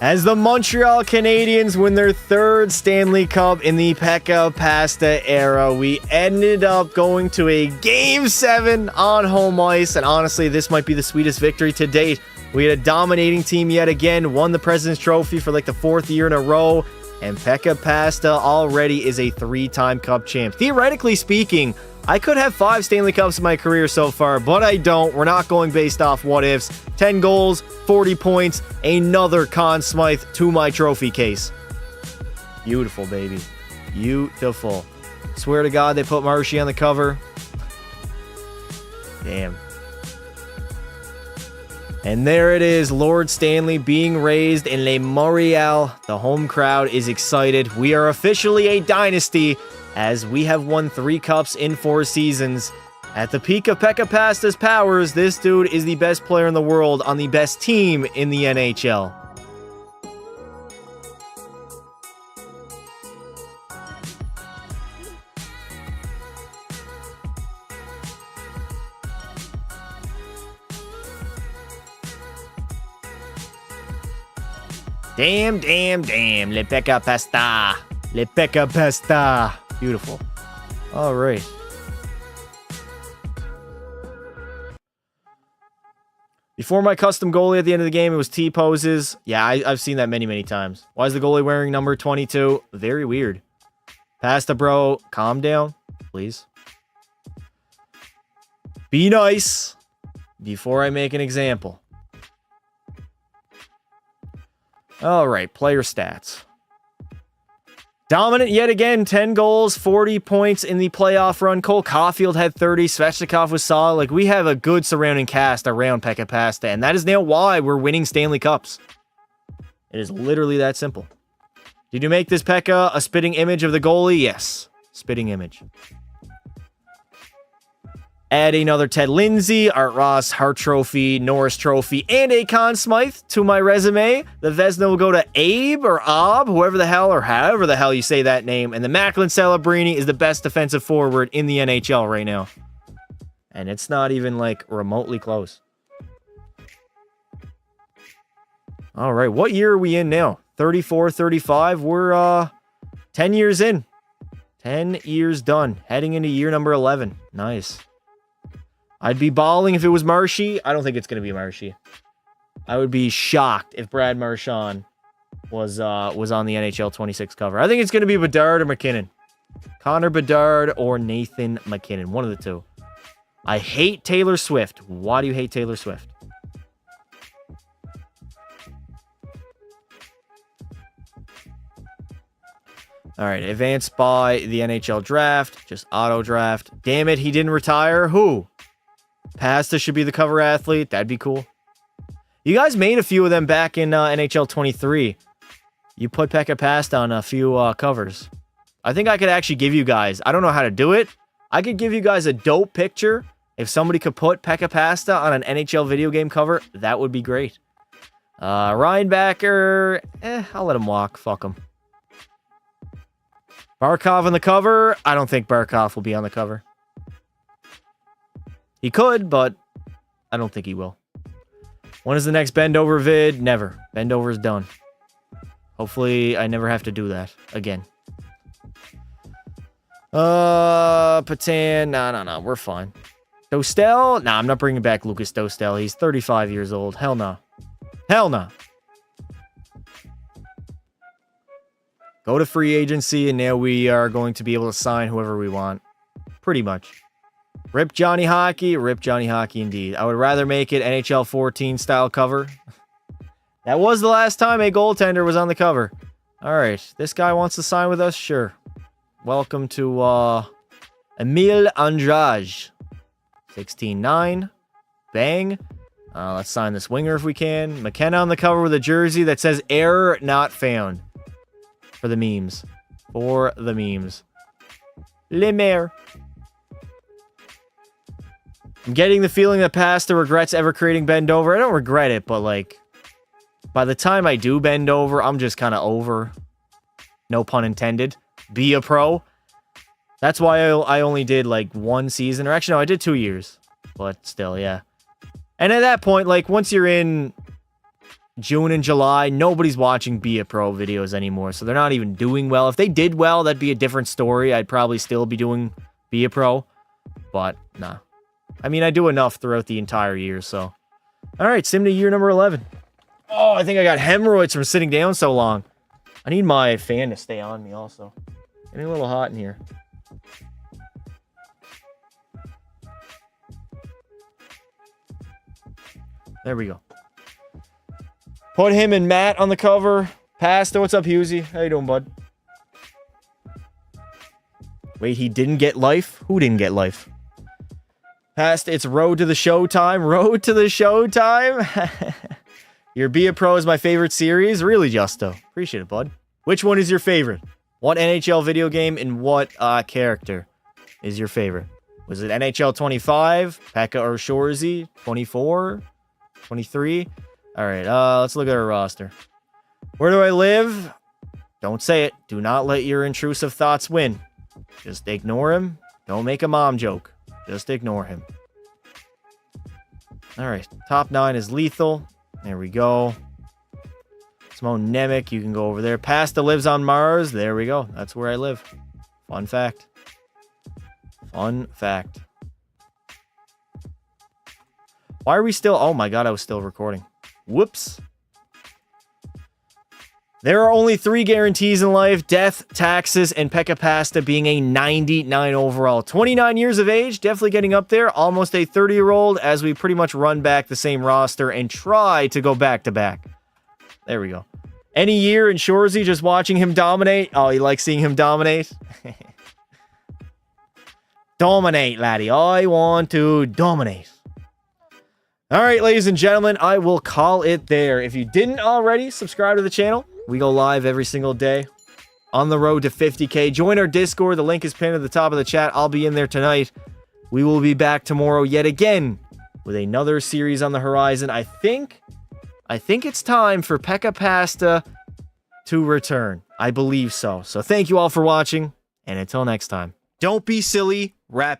As the Montreal Canadiens win their 3rd Stanley Cup in the Pekka Pasta era, we ended up going to a Game 7 on home ice, and honestly, this might be the sweetest victory to date. We had a dominating team yet again, won the President's Trophy for like the 4th year in a row, and Pekka Pasta already is a 3-time Cup champ. Theoretically speaking, I could have 5 Stanley Cups in my career so far, but I don't. We're not going based off what ifs. 10 goals, 40 points, another Conn Smythe to my trophy case. Beautiful, baby. Beautiful. Swear to God, they put Marshy on the cover. Damn. And there it is, Lord Stanley being raised in Le Montreal. The home crowd is excited. We are officially a dynasty, as we have won 3 cups in 4 seasons. At the peak of Pekka Pasta's powers, this dude is the best player in the world on the best team in the NHL. Damn, damn, damn. Le Pekka Pasta. Le Pekka Pasta. Beautiful. All right. Before my custom goalie at the end of the game, it was T-poses. Yeah, I've seen that many, many times. Why is the goalie wearing number 22? Very weird. Pasta, bro. Calm down, please. Be nice before I make an example. All right, player stats. Dominant yet again, 10 goals, 40 points in the playoff run. Cole Caulfield had 30. Svechnikov was solid. Like, we have a good surrounding cast around Pekka Pasta, and that is now why we're winning Stanley Cups. It is literally that simple. Did you make this Pekka a spitting image of the goalie? Yes. Spitting image. Add another Ted Lindsay, Art Ross, Hart Trophy, Norris Trophy, and a Conn Smythe to my resume. The Vezina will go to Abe or Ob, whoever the hell or however the hell you say that name. And the Macklin Celebrini is the best defensive forward in the NHL right now. And it's not even like remotely close. All right, what year are we in now? 34, 35. We're 10 years in. 10 years done. Heading into year number 11. Nice. I'd be balling if it was Marshy. I don't think it's going to be Marshy. I would be shocked if Brad Marchand was on the NHL 26 cover. I think it's going to be Bedard or McKinnon. Connor Bedard or Nathan McKinnon. One of the two. I hate Taylor Swift. Why do you hate Taylor Swift? All right, advanced by the NHL draft. Just auto draft. Damn it, he didn't retire. Who? Pasta should be the cover athlete. That'd be cool. You guys made a few of them back in NHL 23. You put Pekka Pasta on a few covers. I think I could actually give you guys, I don't know how to do it. I could give you guys a dope picture. If somebody could put Pekka Pasta on an NHL video game cover, that would be great. Ryan Backer, I'll let him walk. Fuck him. Barkov on the cover. I don't think Barkov will be on the cover. He could, but I don't think he will. When is the next Bend Over vid? Never. Bend Over is done. Hopefully, I never have to do that again. Patan. No. We're fine. Dostel? Nah, I'm not bringing back Lucas Dostel. He's 35 years old. Hell no. Hell no. Go to free agency, and now we are going to be able to sign whoever we want. Pretty much. Rip Johnny Hockey. Rip Johnny Hockey indeed. I would rather make it NHL 14 style cover. That was the last time a goaltender was on the cover. All right. This guy wants to sign with us? Sure. Welcome to Emil Andrade. 16-9. Bang. Let's sign this winger if we can. McKenna on the cover with a jersey that says error not found. For the memes. For the memes. Le Maire. I'm getting the feeling that Pasta regrets ever creating Bend Over. I don't regret it, but like, by the time I do bend over, I'm just kind of over. No pun intended. Be a pro. That's why I only did like one season. Or actually, no, I did 2 years. But still, yeah. And at that point, like, once you're in June and July, nobody's watching Be a Pro videos anymore. So they're not even doing well. If they did well, that'd be a different story. I'd probably still be doing Be a Pro. But, nah. I mean, I do enough throughout the entire year, so. All right, sim to year number 11. Oh, I think I got hemorrhoids from sitting down so long. I need my fan to stay on me also. Getting a little hot in here. There we go. Put him and Matt on the cover. Pasta, what's up, Husey? How you doing, bud? Wait, he didn't get life? Who didn't get life? Pasta, it's Road to the Showtime. Road to the Showtime? Your Be a Pro is my favorite series. Really, Justo. Appreciate it, bud. Which one is your favorite? What NHL video game and what character is your favorite? Was it NHL 25? Pekka or Shorzy? 24? 23? All right, let's look at our roster. Where do I live? Don't say it. Do not let your intrusive thoughts win. Just ignore him. Don't make a mom joke. Just ignore him. All right, top 9 is lethal. There we go. Simone Nemec, you can go over there. Pasta lives on Mars. There we go. That's where I live. Fun fact. Fun fact. Why are we still... Oh my god, I was still recording. Whoops. There are only 3 guarantees in life: death, taxes, and Pekka Pasta being a 99 overall. 29 years of age, definitely getting up there. Almost a 30-year-old as we pretty much run back the same roster and try to go back-to-back. There we go. Any year in Shorzy, just watching him dominate. Oh, you like seeing him dominate? Dominate, laddie. I want to dominate. All right, ladies and gentlemen, I will call it there. If you didn't already, subscribe to the channel. We go live every single day on the road to 50K. Join our Discord. The link is pinned at the top of the chat. I'll be in there tonight. We will be back tomorrow yet again with another series on the horizon. I think it's time for Pekka Pasta to return. I believe so. So thank you all for watching, and until next time, don't be silly. Rap.